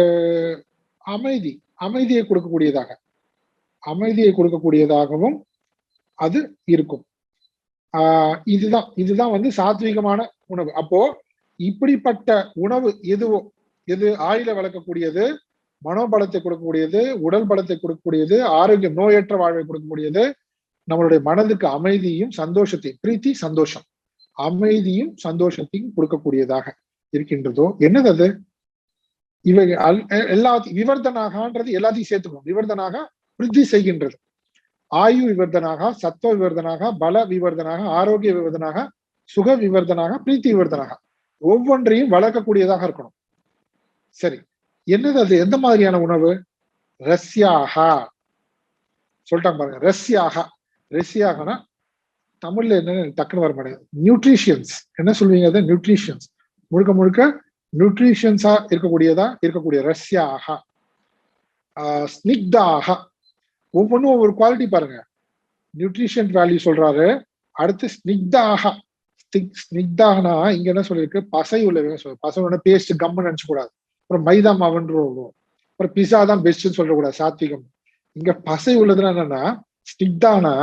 அமைதி, அமைதியை கொடுக்கக்கூடியதாக, அமைதியை கொடுக்கக்கூடியதாகவும் அது இருக்கும். இதுதான் சாத்வீகமான உணவு. அப்போ இப்படிப்பட்ட உணவு எதுவோ, எது ஆயுளை வளர்க்கக்கூடியது, மனோபலத்தை கொடுக்கக்கூடியது, உடல் பலத்தை கொடுக்கக்கூடியது, ஆரோக்கியம், நோயற்ற வாழ்வை கொடுக்கக்கூடியது, நம்மளுடைய மனதுக்கு அமைதியும் சந்தோஷத்தையும், பிரீத்தி சந்தோஷம், அமைதியும் சந்தோஷத்தையும் கொடுக்கக்கூடியதாக இருக்கின்றதோ என்னது அது? இவை எல்லாத்தையும் விவர்தனாகன்றது எல்லாத்தையும் சேர்த்துக்கணும். விவர்தனாக விருத்தி செய்கின்றது. ஆயு விவர்தனாக, சத்துவ விவர்தனாக, பல விவர்தனாக, ஆரோக்கிய விவர்தனாக, சுக விவர்தனாக, பிரீத்தி விவர்தனாக, ஒவ்வொன்றையும் வளர்க்கக்கூடியதாக இருக்கணும். சரி, என்னது அது? எந்த மாதிரியான உணவு? ரஸ்யாகா சொல்லிட்டாங்க பாருங்க. ரஸ்யாகா, ரஸ்யாகனா தமிழ்ல என்னன்னு டக்குன்னு வர மாட்டேங்குது. நியூட்ரிஷியன்ஸ் என்ன சொல்லுவீங்க? அது நியூட்ரிஷியன்ஸ், முழுக்க முழுக்க நியூட்ரிஷியன்ஸா இருக்கக்கூடிய ரஸ்யாகா. ஸ்னிக்தாக, ஒவ்வொன்றும் ஒவ்வொரு குவாலிட்டி பாருங்க. நியூட்ரிஷன் வேல்யூ சொல்றாரு. அடுத்து ஸ்னிக்தாக, ஸ்னிக்தாகனா இங்க என்ன சொல்லியிருக்கு? பசை உள்ளவங்க சொல்ல. பசை பேஸ்ட் கம்னு நினைச்சு கூடாது. அப்புறம் மைதா மாவுன்ற, அப்புறம் பிஸா தான் பெஸ்ட்னு சொல்லக்கூடாது, சாத்விகம். இங்க பசை உள்ளதுன்னா என்னன்னா, ஸ்னிக்தானா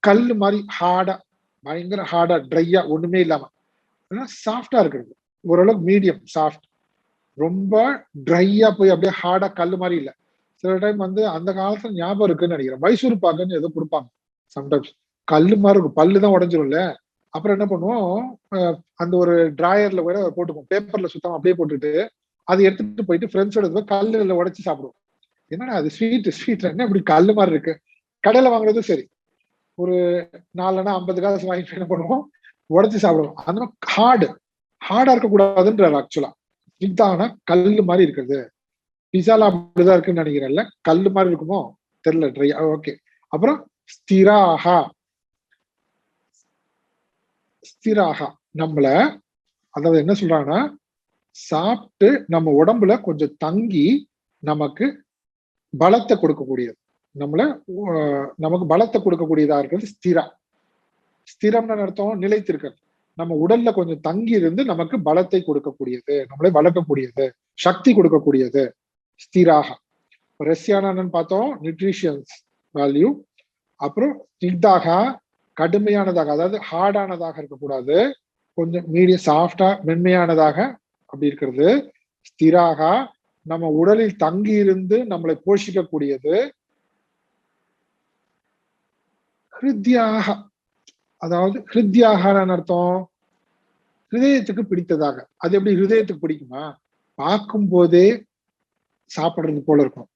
கல்லு மாதிரி ஹார்டா, பயங்கர ஹார்டா, ட்ரையா, ஒண்ணுமே இல்லாம சாஃப்டா இருக்கிறது. ஓரளவுக்கு மீடியம் சாஃப்ட். ரொம்ப ட்ரையா போய் அப்படியே ஹார்டா கல்லு மாதிரி இல்லை. சில டைம் அந்த காலத்துல ஞாபகம் இருக்குன்னு நினைக்கிறேன், மைசூர் பாக்குன்னு ஏதோ கொடுப்பாங்க சம்டைம்ஸ், கல்லு மாதிரி இருக்கும், பல்லுதான் உடஞ்சிரும்ல. அப்புறம் என்ன பண்ணுவோம், அந்த ஒரு டிராயர்ல கூட போட்டுப்போம், பேப்பர்ல சுத்தமா அப்படியே போட்டுட்டு அதை எடுத்துட்டு போயிட்டு ஃப்ரெண்ட்ஸோட கல்லுல உடைச்சு சாப்பிடுவோம். என்னன்னா அது ஸ்வீட் என்ன இப்படி கல்லு மாதிரி இருக்கு. கடையில வாங்குறதும் சரி, ஒரு 450 காசு வாங்கிட்டு என்ன பண்ணுவோம், உடைச்சு சாப்பிடுவோம். அந்த மாதிரி ஹார்டா இருக்கக்கூடாதுன்றாரு ஆக்சுவலா. இதுதானா கல்லு மாதிரி இருக்கிறது. பிஸால அப்படிதான் இருக்குன்னு நினைக்கிறேன்ல, கல்லு மாதிரி இருக்குமோ தெரியல, ட்ரை. ஓகே. அப்புறம் ஸ்திராகா, ஸ்திராகா நம்மள, அதாவது என்ன சொல்றாங்கன்னா, சாப்பிட்டு நம்ம உடம்புல கொஞ்சம் தங்கி நமக்கு பலத்தை கொடுக்கக்கூடியது, நமக்கு பலத்தை கொடுக்கக்கூடியதா இருக்கிறது ஸ்திரா. ஸ்திரம்னு அர்த்தம் நிலைத்திருக்கிறது. நம்ம உடல்ல கொஞ்சம் தங்கி இருந்து நமக்கு பலத்தை கொடுக்கக்கூடியது, நம்மளை வளர்க்கக்கூடியது, சக்தி கொடுக்கக்கூடியது ஸ்திராகா. ரஷ்யானு பார்த்தோம், நியூட்ரிஷியன்ஸ் வேல்யூ. அப்புறம் ஸ்னிக்தாக, கடுமையானதாக, அதாவது ஹார்டானதாக இருக்கக்கூடாது, கொஞ்சம் மீடியம் சாஃப்டா மென்மையானதாக அப்படி இருக்கிறது. ஸ்திராக நம்ம உடலில் தங்கி இருந்து நம்மளை போஷிக்கக்கூடியது. ஹிருத்யாக, அதாவது ஹிருத்யாகன்னு அர்த்தம் ஹிருதயத்துக்கு பிடித்ததாக. அது எப்படி ஹிருதயத்துக்கு பிடிக்குமா? பார்க்கும் போதே சாப்பிடுறது போல இருக்கணும்,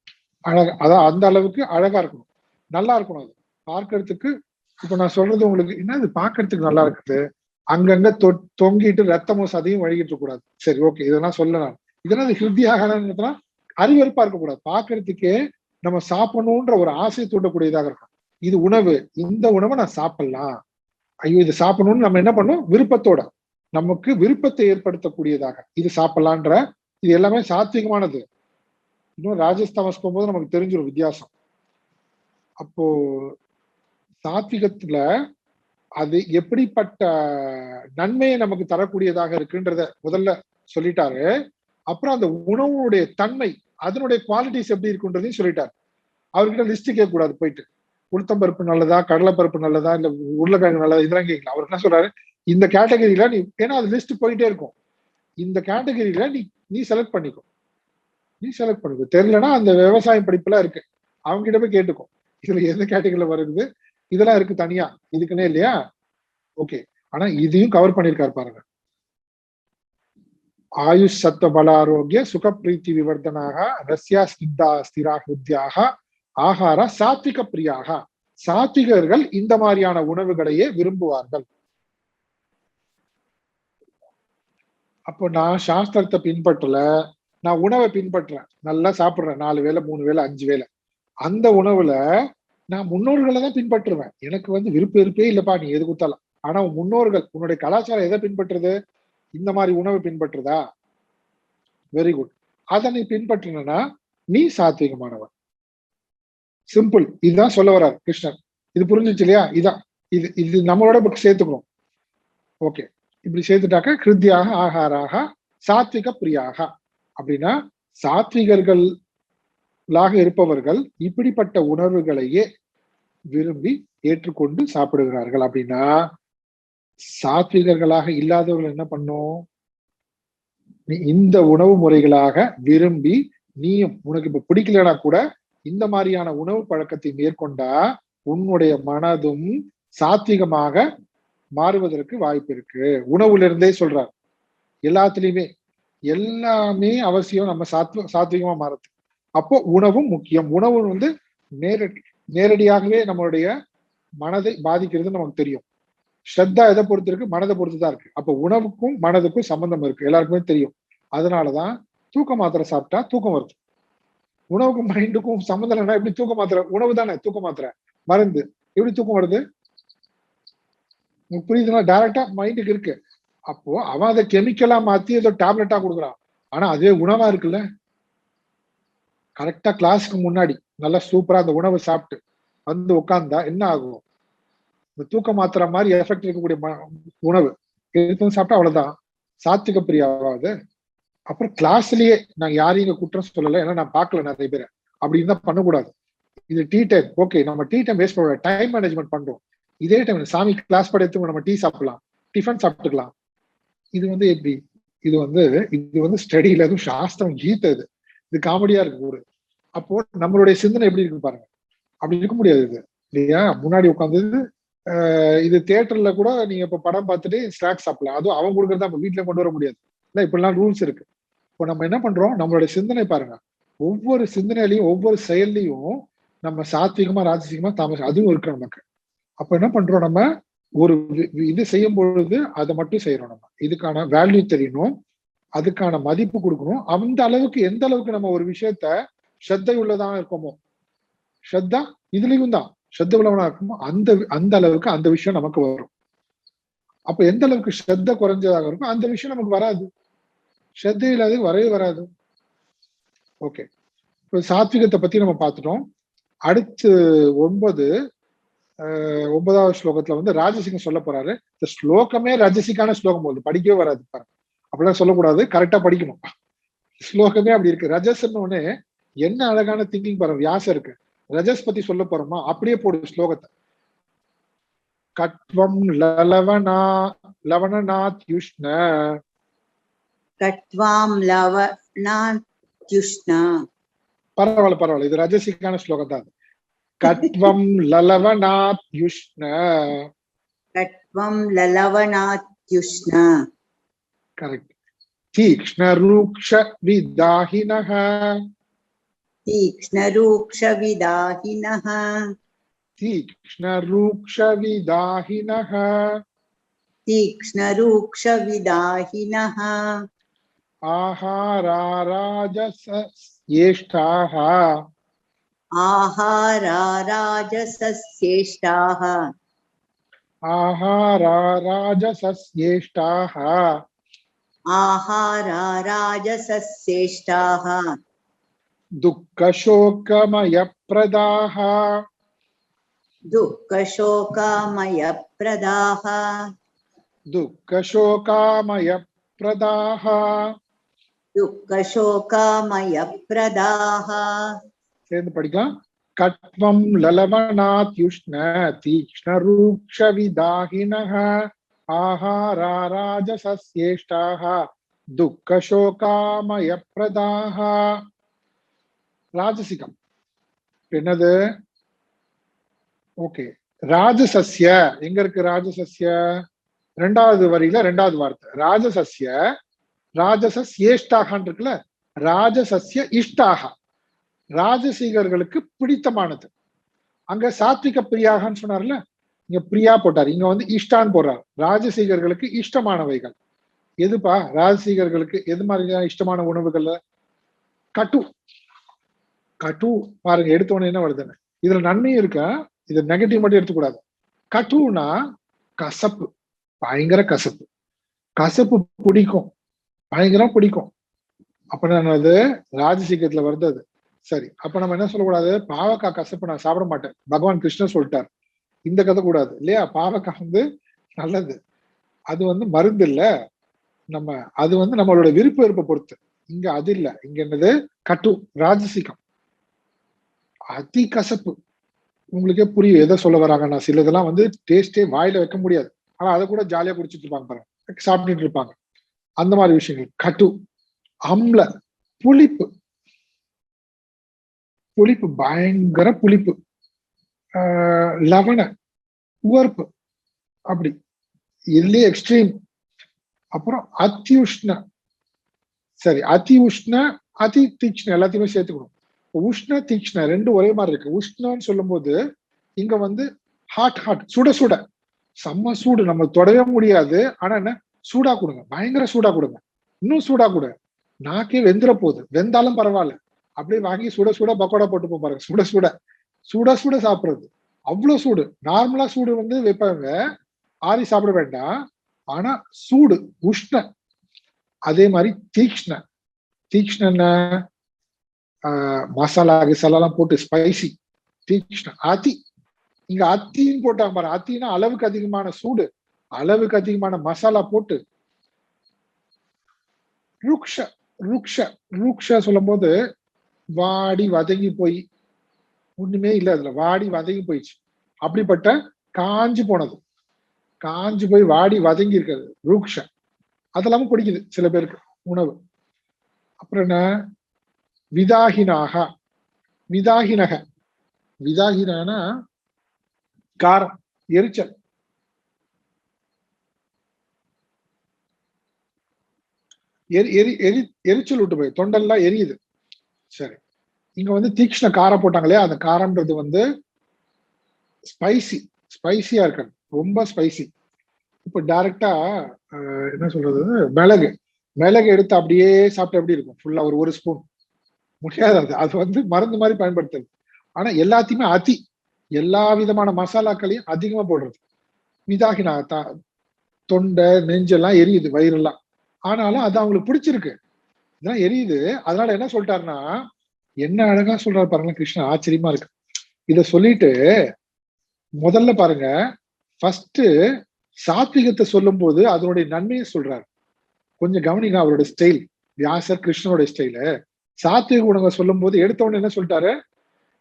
அழகா, அதான் அந்த அளவுக்கு அழகா இருக்கணும், நல்லா இருக்கணும். அது பார்க்கறதுக்கு, இப்ப நான் சொல்றது உங்களுக்கு என்ன, இது பார்க்கறதுக்கு நல்லா இருக்குது, அங்கங்க தொங்கிட்டு ரத்தமும் சதையும் வழிகிட்டு இருக்க கூடாது. சரி, ஓகே, இதெல்லாம் சொல்லலாம். இதெல்லாம் ஹிருத்யாக அறிவறுப்பா இருக்கக்கூடாது, பார்க்கறதுக்கே நம்ம சாப்பிடணும்ன்ற ஒரு ஆசை தூண்டக்கூடியதாக இருக்கும். இது உணவு, இந்த உணவை நான் சாப்பிடலாம், ஐயோ இது சாப்பிடணும்னு நம்ம என்ன பண்ணோம், விருப்பத்தோட, நமக்கு விருப்பத்தை ஏற்படுத்தக்கூடியதாக இது சாப்பிடலான்ற, இது எல்லாமே சாத்விகமானது. இன்னும் ராஜஸ்தாமஸ் போகும்போது நமக்கு தெரிஞ்சிடும் வித்தியாசம். அப்போ சாத்விகத்துல அது எப்படிப்பட்ட நன்மையை நமக்கு தரக்கூடியதாக இருக்குன்றத முதல்ல சொல்லிட்டாரு. அப்புறம் அந்த உணவுடைய தன்மை, அதனுடைய குவாலிட்டிஸ் எப்படி இருக்குன்றதையும் சொல்லிட்டாரு. அவர்கிட்ட லிஸ்ட் கேட்க கூடாது போயிட்டு, உளுத்தம்பருப்பு நல்லதா, கடலைப்பருப்பு நல்லதா, இல்ல உருளைக்கிழங்கு நல்லதா, இதெல்லாம் கேட்கலாம். அவர் என்ன சொல்றாரு, இந்த கேட்டகரியில நீ, ஏன்னா அது லிஸ்ட் போயிட்டே இருக்கும், இந்த கேட்டகரியில நீ செலக்ட் பண்ணிக்கோ, தெரியலன்னா அந்த விவசாயம் படிப்புலாம் இருக்கு, அவங்க கிட்ட போய் கேட்டுக்கோ, இதுல எந்த கேட்டகரியில வருது, இதெல்லாம் இருக்கு தனியா, இதுக்குன்னே இல்லையா. ஓகே, ஆனா இதையும் கவர் பண்ணிருக்காரு பாருங்க. ஆயுஷ் சத்வ பலாரோக்கிய சுக பிரீத்தி விவர்தனாக ரஸ்யா ஸ்னிக்தா ஸ்திரா ஹிருத்யாக ஆகார சாத்விக பிரியாக. சாத்விகர்கள் இந்த மாதிரியான உணவுகளையே விரும்புவார்கள். அப்போ நான் சாஸ்திரத்தை பின்பற்றல, நான் உணவை பின்பற்றுறேன், நல்லா சாப்பிடுறேன், 4 வேளை 3 வேளை 5 வேளை, அந்த உணவுல நான் முன்னோர்களை தான் பின்பற்றுவேன். எனக்கு விருப்பே இல்லப்பா நீ எது கொடுத்தாலும். ஆனா முன்னோர்கள், உன்னுடைய கலாச்சாரம் எதை பின்பற்றுது, இந்த மாதிரி உணவை பின்பற்றுதா, வெரி குட், அதை நீ பின்பற்றினா நீ சாத்விகமானவன். சிம்பிள், இதுதான் சொல்ல வர்றார் கிருஷ்ணன். இது புரிஞ்சிச்சு இல்லையா? இதான் இது நம்மளோட புக் சேர்த்துக்கணும். ஓகே, இப்படி சேர்த்துட்டாக்க கிருத்தியாக ஆகாராக சாத்விக பிரியாக. அப்படின்னா சாத்விகர்களாக இருப்பவர்கள் இப்படிப்பட்ட உணர்வுகளையே விரும்பி ஏற்றுக்கொண்டு சாப்பிடுகிறார்கள். அப்படின்னா சாத்விகர்களாக இல்லாதவர்கள் என்ன பண்ணும், நீ இந்த உணவு முறைகளாக விரும்பி நீயும், உனக்கு இப்ப பிடிக்கலனா கூட இந்த மாதிரியான உணவு பழக்கத்தை மேற்கொண்டா உன்னுடைய மனதும் சாத்விகமாக மாறுவதற்கு வாய்ப்பு இருக்கு. உணவுல இருந்தே சொல்றார், எல்லாத்துலயுமே எல்லாமே அவசியம் நம்ம சாத்விகமா மாறது. அப்போ உணவும் முக்கியம். உணவு நேரடியாகவே நம்மளுடைய மனதை பாதிக்கிறது நமக்கு தெரியும். ஸ்ரத்தா எதை பொறுத்து இருக்கு, மனதை பொறுத்துதான் இருக்கு. அப்போ உணவுக்கும் மனதுக்கும் சம்பந்தம் இருக்கு, எல்லாருக்குமே தெரியும். அதனாலதான் தூக்க மாத்திரை சாப்பிட்டா தூக்கம் வருது. உணவுக்கும் மைண்டுக்கும் சம்பந்தம் இல்லைன்னா எப்படி தூக்க மாத்திரை, உணவு தானே தூக்க மாத்திரை, மருந்து, எப்படி தூக்கம் வருது புரியுதுன்னா, டைரக்டா மைண்டுக்கு இருக்கு. அப்போ அவன் அதை கெமிக்கலா மாத்தி ஏதோ டேப்லெட்டா கொடுக்குறான். ஆனா அதே உணவா இருக்குல்ல, கரெக்டா கிளாஸுக்கு முன்னாடி நல்லா சூப்பரா அந்த உணவை சாப்பிட்டு வந்து உட்கார்ந்தா என்ன ஆகும், இந்த தூக்க மாத்திரை மாதிரி எஃபெக்ட் இருக்கக்கூடிய உணவு எடுத்து சாப்பிட்டா அவ்வளவுதான் சாத்விக பிரியாவாது. அப்புறம் கிளாஸ்லயே நான் யாரையும் குற்றம் சொல்லல, ஏன்னா நான் பார்க்கல நிறைய பேரை, அப்படி இருந்தா பண்ணக்கூடாது. இது டீ டைம், ஓகே, நம்ம டீ டைம் வேஸ்ட் பண்ண, டைம் மேனேஜ்மெண்ட் பண்றோம். இதே டைம் சாமி கிளாஸ் படைத்து நம்ம டீ சாப்பிடலாம், டிஃபன் சாப்பிட்டுக்கலாம். இது எப்படி, இது ஸ்டடியில எதுவும் சாஸ்திரம் கீதை, இது காமெடியா இருக்கு கூட. அப்போ நம்மளுடைய சிந்தனை எப்படி இருக்கு பாருங்க, அப்படி இருக்க முடியாது இது இல்லையா. முன்னாடி உட்காந்து இது தியேட்டர்ல கூட நீங்க இப்ப படம் பார்த்துட்டு ஸ்நாக்ஸ் சாப்பிடலாம், அதுவும் அவங்க கொடுக்கறதா நம்ம வீட்டுல கொண்டு வர முடியாது இல்ல, இப்படிலாம் ரூல்ஸ் இருக்கு. இப்போ நம்ம என்ன பண்றோம், நம்மளுடைய சிந்தனை பாருங்க, ஒவ்வொரு சிந்தனையிலையும் ஒவ்வொரு செயல்லையும் நம்ம சாத்விகமா ராஜசிகமா தாமசம் அதுவும் இருக்கு நமக்கு. அப்ப என்ன பண்றோம், நம்ம ஒரு இது செய்யும் பொழுது அதை மட்டும் செய்யறோம். நம்ம இதுக்கான வேல்யூ தெரியணும், அதுக்கான மதிப்பு கொடுக்கணும். அந்த அளவுக்கு எந்த அளவுக்கு நம்ம ஒரு விஷயத்த ஸ்ரத்தை உள்ளதாக இருக்கோமோ, ஸ்ரத்தா இதுலயும் தான் ஸ்ரத்த உள்ளவனா இருக்குமோ அந்த அளவுக்கு அந்த விஷயம் நமக்கு வரும். அப்ப எந்த அளவுக்கு ஸ்ரத்த குறைஞ்சதாக இருக்கும் அந்த விஷயம் நமக்கு வராது, ஸ்ரத்த இல்லாத வரவே வராது. ஓகே, இப்போ சாத்விகத்தை பத்தி நம்ம பார்த்துட்டோம். அடுத்து 9வது ஸ்லோகத்துல ராஜசிகம் சொல்ல போறாரு. இந்த ஸ்லோகமே ராஜசிக்கான ஸ்லோகம் போது படிக்கவே வராது பாருங்க, அப்படிலாம் சொல்லக்கூடாது, கரெக்டா படிக்கணும். ஸ்லோகமே அப்படி இருக்கு. ரஜஸ்ன்னு ஒண்ணு என்ன அழகான திங்கிங் பாருங்க, வியாசம் இருக்கு. ரஜஸ் பத்தி சொல்ல போறோமா, அப்படியே போடு ஸ்லோகத்தை. கட்வம் லவணநாத்யுஷ்ண, கட்வாம் லவணாத்யுஷ்ண, பரவாயில்ல, இது ரஜசிக்கான ஸ்லோகம் தான். கட்வம் லலவநாத்யுஷ்ண, கட்வம் லலவநாத்யுஷ்ண, கரெக்ட். தீக்ஷ்ண ரூக்ஷ விதாஹினஹ, தீக்ஷ்ண ரூக்ஷ விதாஹினஹ, தீக்ஷ்ண ரூக்ஷ விதாஹினஹ, தீக்ஷ்ண ரூக்ஷ விதாஹினஹ, ஆஹாராராஜசஸ்யேஷ்டாஹ, ஆஹாராராஜசஸ்யேஷ்டாஹ, ஆஹாரா ராஜசஸ்யேஷ்டாஹ आहारा राजसस्येष्टाः दुःखशोकमयप्रदाः दुःखशोकामयप्रदाः दुःखशोकामयप्रदाः दुःखशोकामयप्रदाः சேர்ந்து படிக்கலாம். கட்வம் லலவனாத்யுஷ்ண தீக்ஷ்ண ரூக்ஷ விதாஹினஹ ஆஹாரா ராஜசஸ்யேஷ்டாஹ துக்கசோகாமயப்ரதாஹ. ராஜசிகம் என்னது? ஓகே, ராஜசஸ்ய எங்க இருக்கு? ராஜசஸ்ய ரெண்டாவது வரியில ரெண்டாவது வார்த்தை ராஜசஸ்ய. ராஜசஸ்யேஷ்டாகன்னு இருக்குல்ல, ராஜசஸ்ய இஷ்டாக, ராஜசீகர்களுக்கு பிடித்தமானது. அங்க சாத்விக பிரியாகன்னு சொன்னார்ல, இங்க பிரியா போட்டார், இங்க வந்து இஷ்டான்னு போடுறார். ராஜசீகர்களுக்கு இஷ்டமானவைகள் எதுப்பா? ராஜசீகர்களுக்கு எது மாதிரி இஷ்டமான உணவுகள்ல கட்டு. கட்டு பாருங்க, எடுத்தோன்னு என்ன வருதுன்னு. இதுல நன்மையும் இருக்கா, இது நெகட்டிவ் மட்டும் எடுத்துக்கூடாது. கட்டுனா கசப்பு, பயங்கர கசப்பு. கசப்பு பிடிக்கும், பயங்கரம் பிடிக்கும். அப்ப நான் அது ராஜசீகத்துல வருது அது. சரி, அப்ப நம்ம என்ன சொல்லக்கூடாது? பாவக்காய் கசப்பு நான் சாப்பிட மாட்டேன், பகவான் கிருஷ்ணர் சொல்லிட்டார். இந்த கதை கூடாது இல்லையா? பாவக்காய் வந்து நல்லது, அது வந்து மருந்து இல்ல. நம்ம அது வந்து நம்மளோட விருப்ப வெறுப்பை பொறுத்து. இங்க அது இல்ல, இங்க என்னது? கட்டு, ராஜசிகம், அதி கசப்பு. உங்களுக்கே புரியும் எதை சொல்ல வராங்க. நான் சிலதெல்லாம் வந்து டேஸ்டே வாயில வைக்க முடியாது, ஆனா அதை கூட ஜாலியா குடிச்சிட்டு இருப்பாங்க பாருங்க, சாப்பிட்டுட்டு இருப்பாங்க. அந்த மாதிரி விஷயங்கள் கட்டு. அம்ல, புளிப்பு, புளிப்பு, பயங்கர புளிப்பு. லவண, உவர்ப்பு, அப்படி இதுலயே எக்ஸ்ட்ரீம். அப்புறம் அத்தியுஷ்ண. சரி, அதி உஷ்ண அதி தீக்ஷ்ண எல்லாத்தையுமே சேர்த்துக்கணும். உஷ்ண தீக்ஷ்ண ரெண்டும் ஒரே மாதிரி இருக்கு. உஷ்ணன்னு சொல்லும் போது இங்க வந்து ஹாட் ஹாட், சுட சுட, செம்ம சூடு, நம்ம தொடவே முடியாது. ஆனா என்ன, சூடா கொடுங்க, பயங்கர சூடா கொடுங்க, இன்னும் சூடா கூட. நாக்கே வெந்துட போகுது, வெந்தாலும் பரவாயில்ல, அப்படியே வாங்கி சுட சுட பக்கோடா போட்டு பாருங்க, சுட சுட சுட சுட சாப்பிடுறது. அவ்வளவு சூடு. நார்மலா சூடு வந்து வைப்பாங்க, ஆறி சாப்பிட வேண்டாம். ஆனா சூடு உஷ்ண. அதே மாதிரி தீக்ஷ்ண. தீக்ஷ்ண மசாலா கிசாலாம் போட்டு ஸ்பைசி, தீக்ஷ்ண. அதி, இங்க அத்தின்னு போட்டாங்க பாரு. அத்தினா அளவுக்கு அதிகமான சூடு, அளவுக்கு அதிகமான மசாலா போட்டு. ருக்ஷ, ருக்ஷ, ருக்ஷ சொல்லும் போது வாடி வதங்கி போய் ஒண்ணுமே இல்லை அதுல, வாடி வதங்கி போயிடுச்சு. அப்படிப்பட்ட காஞ்சு போனது, காஞ்சு போய் வாடி வதங்கி இருக்கிறது ருக்ஷ. அதெல்லாமும் பிடிக்குது சில பேருக்கு உணவு. அப்புறம் என்ன? விதாகினாக, விதாகினக. விதாகினா காரம், எரிச்சல். எரிச்சல் விட்டு போய் தொண்டெல்லாம் எரியுது. சரி, இங்க வந்து தீக்ஷ்ண காரம் போட்டாங்களே, அந்த காரம்ன்றது வந்து ஸ்பைசி, ஸ்பைசியா இருக்காது, ரொம்ப ஸ்பைசி. இப்ப டைரக்டா என்ன சொல்றது, மிளகு, மிளகு எடுத்து அப்படியே சாப்பிட்டு எப்படி இருக்கும்? ஃபுல்லா ஒரு ஸ்பூன் முடியாது. அது வந்து மருந்து மாதிரி பயன்படுத்துறது. ஆனா எல்லாத்தையுமே அதி, எல்லா விதமான மசாலாக்களையும் அதிகமா போடுறது. மிதாகினா தொண்டை நெஞ்செல்லாம் எரியுது, வயிறெல்லாம். ஆனாலும் அது அவங்களுக்கு பிடிச்சிருக்கு, இதெல்லாம் எரியுது. அதனால என்ன சொல்லிட்டாருன்னா, என்ன அழகா சொல்றாரு பாருங்க கிருஷ்ணன், ஆச்சரியமா இருக்கு. இத சொல்லிட்டு முதல்ல பாருங்க, ஃபர்ஸ்ட் சாத்விகத்தை சொல்லும் போது அதனுடைய நன்மையை சொல்றாரு. கொஞ்சம் கவனிங்க அவரோட ஸ்டைல், வியாசர் கிருஷ்ணனோட ஸ்டைலு. சாத்விக குணங்களை சொல்லும் போது எடுத்த உடனே என்ன சொல்லிட்டாரு?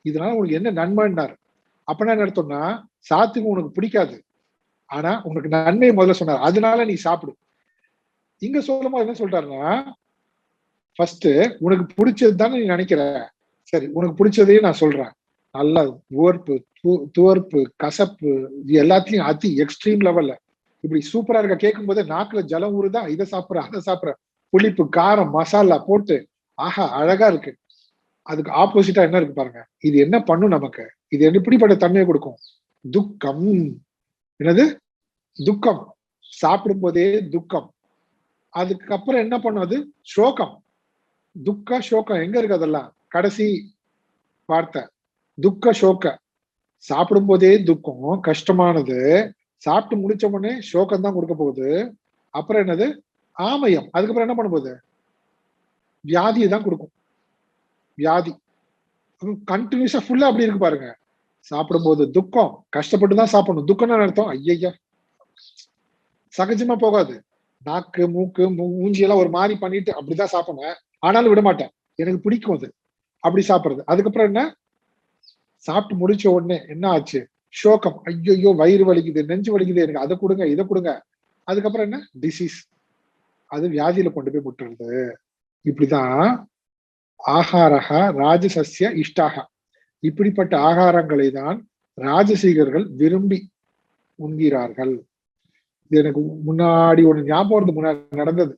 இதனால உனக்கு என்ன நன்மைன்னாரு. அப்படின்னா என்ன அர்த்தம்னா, சாத்விகம் உனக்கு பிடிக்காது, ஆனா உனக்கு நன்மையை முதல்ல சொன்னார், அதனால நீ சாப்பிடு. இங்க சொல்லும் போது என்ன சொல்றாருன்னா, ஃபர்ஸ்ட் உனக்கு பிடிச்சது தானே நீ நினைக்கிற, சரி உனக்கு பிடிச்சதையும் நான் சொல்றேன். நல்ல உவர்ப்பு, துவர்ப்பு, கசப்பு, இது எல்லாத்தையும் அதி எக்ஸ்ட்ரீம் லெவல்ல இப்படி சூப்பரா இருக்க. கேட்கும் போதே நாக்குல ஜலம் ஊறுதா, இதை சாப்பிட்ற அதை சாப்பிட்ற, புளிப்பு காரம் மசாலா போட்டு ஆஹா அழகா இருக்கு. அதுக்கு ஆப்போசிட்டா என்ன இருக்கு பாருங்க. இது என்ன பண்ணும் நமக்கு? இது எப்படிப்பட்ட தன்மையை கொடுக்கும்? துக்கம். என்னது? துக்கம். சாப்பிடும் போதே துக்கம். அதுக்கப்புறம் என்ன பண்ணும் அது? சோகம். துக்க சோகம் எங்க இருக்கு? அதெல்லாம் கடைசி வார்த்தை துக்க சோக. சாப்பிடும் போதே துக்கம், கஷ்டமானது. சாப்பிட்டு முடிச்ச உடனே சோகம் தான் கொடுக்க போகுது. அப்புறம் என்னது? ஆமயம். அதுக்கப்புறம் என்ன பண்ண போகுது? வியாதியை தான் கொடுக்கும். வியாதி கண்டினியூஸா ஃபுல்லா அப்படி இருக்கு பாருங்க. சாப்பிடும்போது துக்கம், கஷ்டப்பட்டு தான் சாப்பிடணும். துக்கம்னு அர்த்தம் ஐயா சகஜமா போகாது. நாக்கு மூக்கு மூஞ்சி எல்லாம் ஒரு மாதிரி பண்ணிட்டு அப்படிதான் சாப்பிடுவேன். ஆனாலும் விட மாட்டேன். எனக்கு பிடிக்கும் அது அப்படி சாப்பிடுறது. அதுக்கப்புறம் என்ன? சாப்பிட்டு முடிச்ச உடனே என்ன ஆச்சு? சோகம். ஐயோ வயிறு வலிக்குது, நெஞ்சு வலிக்குது, எனக்கு அதை கொடுங்க இதை கொடுங்க. அதுக்கப்புறம் என்ன? டிசீஸ். அது வியாதியில கொண்டு போய் விட்டுருது. இப்படிதான் ஆகாரஹா ராஜசஸ்ய இஷ்டாக. இப்படிப்பட்ட ஆகாரங்களை தான் ராஜசீகர்கள் விரும்பி உண்கிறார்கள். இது எனக்கு முன்னாடி ஒரு ஞாபகம் முன்னாடி நடந்தது.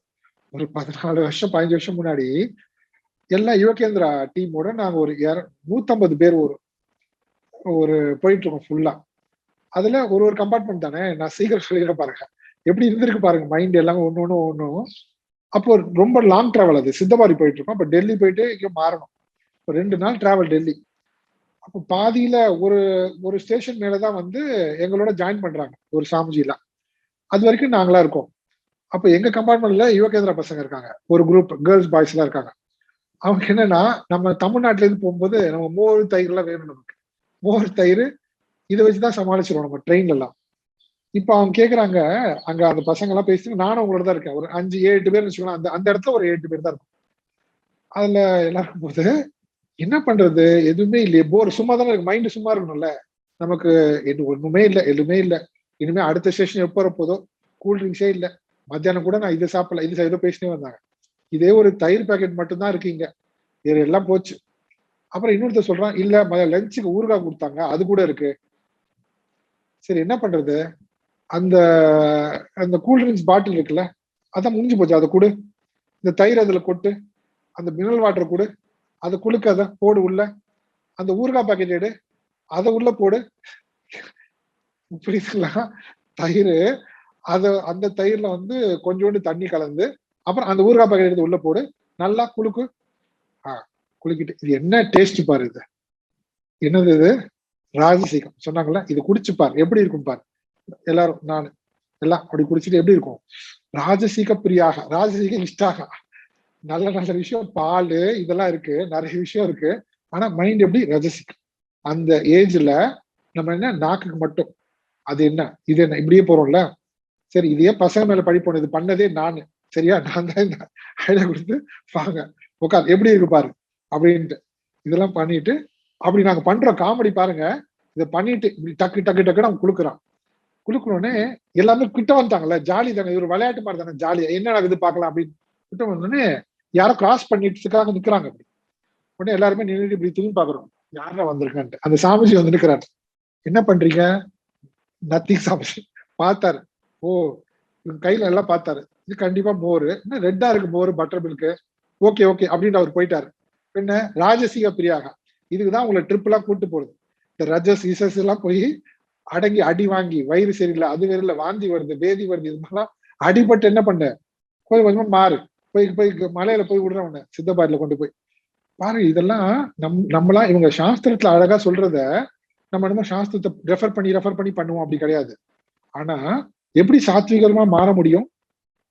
ஒரு 14 வருஷம் 15 வருஷம் முன்னாடி எல்லா யுவகேந்திரா டீமோட நாங்க ஒரு 150 பேர் ஒரு போயிட்டு இருக்கோம் ஃபுல்லா. அதுல ஒரு கம்பார்ட்மெண்ட் தானே. நான் சீக்கிரம் சொல்லிட பாருங்க எப்படி இருந்திருக்கு பாருங்க. மைண்ட் எல்லாமே ஒன்னும். அப்போ ரொம்ப லாங் டிராவல். அது சித்தபாரி போயிட்டு இருக்கோம். அப்ப டெல்லி போயிட்டு இங்க மாறணும். 2 நாள் டிராவல் டெல்லி. அப்போ பாதியில ஒரு ஸ்டேஷன் மேலதான் வந்து எங்களோட ஜாயின் பண்றாங்க ஒரு சாமிஜிலாம். அது வரைக்கும் நாங்களா இருக்கோம். அப்ப எங்க கம்பார்ட்மெண்ட்ல யுவகேந்திரா பசங்க இருக்காங்க. ஒரு குரூப் கேர்ள்ஸ் பாய்ஸ் எல்லாம் இருக்காங்க. அவங்க என்னன்னா, நம்ம தமிழ்நாட்டுல இருந்து போகும்போது நம்ம மோர் தயிர் எல்லாம் வேணும். நமக்கு மோர் தயிர் இதை வச்சுதான் சமாளிச்சிருவோம் நம்ம ட்ரெயின்ல எல்லாம். இப்ப அவங்க கேக்குறாங்க, அங்க அந்த பசங்க எல்லாம் பேசிட்டு நானும் உங்களோட தான் இருக்கேன். ஒரு 5-7 பேர் வச்சுக்கலாம். அந்த இடத்துல ஒரு 7 பேர் தான் இருக்கும். அதுல எல்லாருக்கும் போது என்ன பண்றது? எதுவுமே இல்லையே, போர். சும்மா தானே இருக்கு. மைண்ட் சும்மா இருக்கணும்ல. நமக்கு ஒண்ணுமே இல்லை, எதுவுமே இல்லை. இனிமே அடுத்த ஸ்டேஷன் எப்போ வரப்போதோ. கூல்ட்ரிங்க்ஸே இல்லை. மத்தியானம் கூட நான் இதை சாப்பிடல, இது ஏதோ பேசினே வந்தாங்க. இதே ஒரு தயிர் பேக்கெட் மட்டும்தான் இருக்கீங்க, வேற எல்லாம் போச்சு. அப்புறம் இன்னொருத்தர் சொல்றான், இல்ல லஞ்சுக்கு ஊறுகாய் கொடுத்தாங்க, அது கூட இருக்கு. சரி என்ன பண்றது? அந்த அந்த கூல்ட்ரிங்க்ஸ் பாட்டில் இருக்குல்ல, அதான் முடிஞ்சு போச்சு. அதை கொடு. இந்த தயிர் அதுல கொட்டு. அந்த மினரல் வாட்டர் கொடு. அதை குளுக்க, அதை போடு உள்ள. அந்த ஊறுகாய் பாக்கெட் எடு, அதை உள்ள போடு. இப்படிலாம் தயிர். அந்த தயிர்ல வந்து கொஞ்சோண்டு தண்ணி கலந்து, அப்புறம் அந்த ஊறுகாய் பாக்கெட் எடுத்து உள்ள போடு, நல்லா குளுக்கு. குளிக்கிட்டு இது என்ன டேஸ்ட் பாரு. இது என்னது? இது ராஜசீகம் சொன்னாங்கல்ல. இது குடிச்சு பாரு எப்படி இருக்கும் பாரு. எல்லாரும் நான் எல்லாம் அப்படி குடிச்சிட்டு எப்படி இருக்கும்? ராஜசீக பிரியாக, ராஜசீக இஷ்டாக. நல்ல நல்ல விஷயம், பால் இதெல்லாம் இருக்கு, நிறைய விஷயம் இருக்கு. ஆனா மைண்ட் எப்படி? ரஜசிக். அந்த ஏஜ்ல நம்ம என்ன, நாக்குக்கு மட்டும் அது என்ன இது என்ன இப்படியே போறோம்ல. சரி இதையே பசங்க மேல படிப்போம். இது பண்ணதே நானு. சரியா? நான் தான் இந்த ஐடியா கொடுத்து வாங்க உட்கார் எப்படி இருக்கு பாரு அப்படின்ட்டு இதெல்லாம் பண்ணிட்டு அப்படி நாங்க பண்றோம். காமெடி பாருங்க. இதை பண்ணிட்டு இப்படி டக்கு டக்கு டக்குன்னு அவன் குளுக்குறான். குளுக்கணுன்னே எல்லாமே கிட்ட வந்துட்டாங்கல்ல. ஜாலி தானே, ஒரு விளையாட்டு மாதிரி தானே, ஜாலியா என்ன நடக்குது பாக்கலாம் அப்படின்னு கிட்ட வந்தோடனே யாரோ கிராஸ் பண்ணிட்டுக்காக நிக்கிறாங்க. அப்படி உடனே எல்லாருமே நின்றுட்டு இப்படி திரும்பி பாக்குறோம், யாரா வந்திருக்கான்ட்டு. அந்த சாமிஜி வந்து நிக்கிறாரு. என்ன பண்றீங்க? நத்திங் சாமிஜி பார்த்தாரு. ஓ கையில எல்லாம் பார்த்தாரு. இது கண்டிப்பா மோரு, என்ன ரெட்டா இருக்கு மோரு, பட்டர் மில்க். ஓகே ஓகே அப்படின்னு அவர் போயிட்டாரு. என்ன ராஜசீக பிரியாக. இதுக்குதான் உங்களை ட்ரிப் எல்லாம் கூட்டு போறது. இந்த ரஜஸ் இசஸ் எல்லாம் போய் அடங்கி அடி வாங்கி, வயிறு சரியில்லை, அது வேற இல்ல, வாந்தி வருது, பேதி வருது, இது மாதிரிலாம் அடிபட்டு என்ன பண்ண, கொஞ்சம் கொஞ்சமா மாறு. போய் போய் மலையில போய் விடுறவன சித்தபாட்டில கொண்டு போய் பாரு. இதெல்லாம் நம்மளா இவங்க சாஸ்திரத்துல அழகா சொல்றத நம்ம என்னமோ சாஸ்திரத்தை ரெஃபர் பண்ணி பண்ணுவோம், அப்படி கிடையாது. ஆனா எப்படி சாத்வீகமா மாற முடியும்?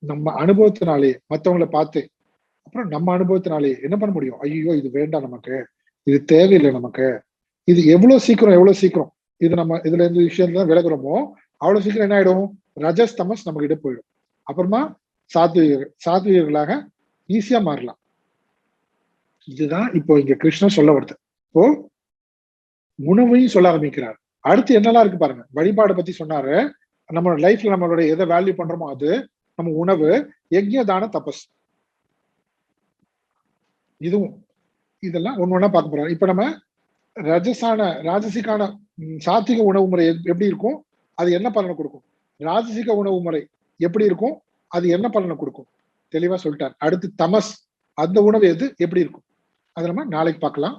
நம்ம அனுபவத்தினாலே, மத்தவங்களை பார்த்து, அப்புறம் நம்ம அனுபவத்தினாலே என்ன பண்ண முடியும்? ஐயோ இது வேண்டாம் நமக்கு, இது தேவையில்லை நமக்கு. இது எவ்வளவு சீக்கிரம் இது நம்ம இதுல இருந்து விஷயத்துல விலகுறோமோ அவ்வளவு சீக்கிரம் என்ன ஆயிடும்? ரஜஸ் தமஸ் நம்ம கிட்ட போயிடும். அப்புறமா சாத்வீகர்களாக ஈஸியா மாறலாம். இதுதான் இப்போ இங்க கிருஷ்ணன் சொல்ல வருது. இப்போ உணவையும் சொல்ல ஆரம்பிக்கிறார். அடுத்து என்னெல்லாம் இருக்கு பாருங்க. வழிபாடை பத்தி சொன்னாரு. நம்ம லைஃப்ல நம்மளோட எதை வேல்யூ பண்றோமோ அது நம்ம உணவு, யஜ்ய தான தபஸ், இதுவும் இதெல்லாம் ஒண்ணு பார்க்க போறோம். இப்ப நம்ம ராஜசிக்கான சாத்விக உணவு முறை எப்படி இருக்கும், அது என்ன பலனை கொடுக்கும்? ராஜசிக உணவு முறை எப்படி இருக்கும், அது என்ன பலனை கொடுக்கும்? தெளிவா சொல்லிட்டார். அடுத்து தமஸ், அந்த உணவு எது எப்படி இருக்கும், அதை நம்ம நாளைக்கு பார்க்கலாம்.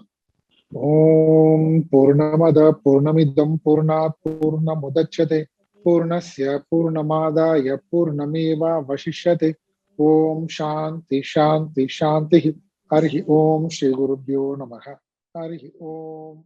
ஓம் பூர்ணமத பூர்ணமிதம் பூர்ணாத் பூர்ணமுதச்யதே பூர்ணஸ்ய பூர்ணமாதாய பூர்ணமேவாவசிஷ்யதே. ஓம் சாந்தி சாந்தி சாந்தி. ஹரி ஓம் ஸ்ரீ குருப்யோ நமஹ. ஹரி ஓம்.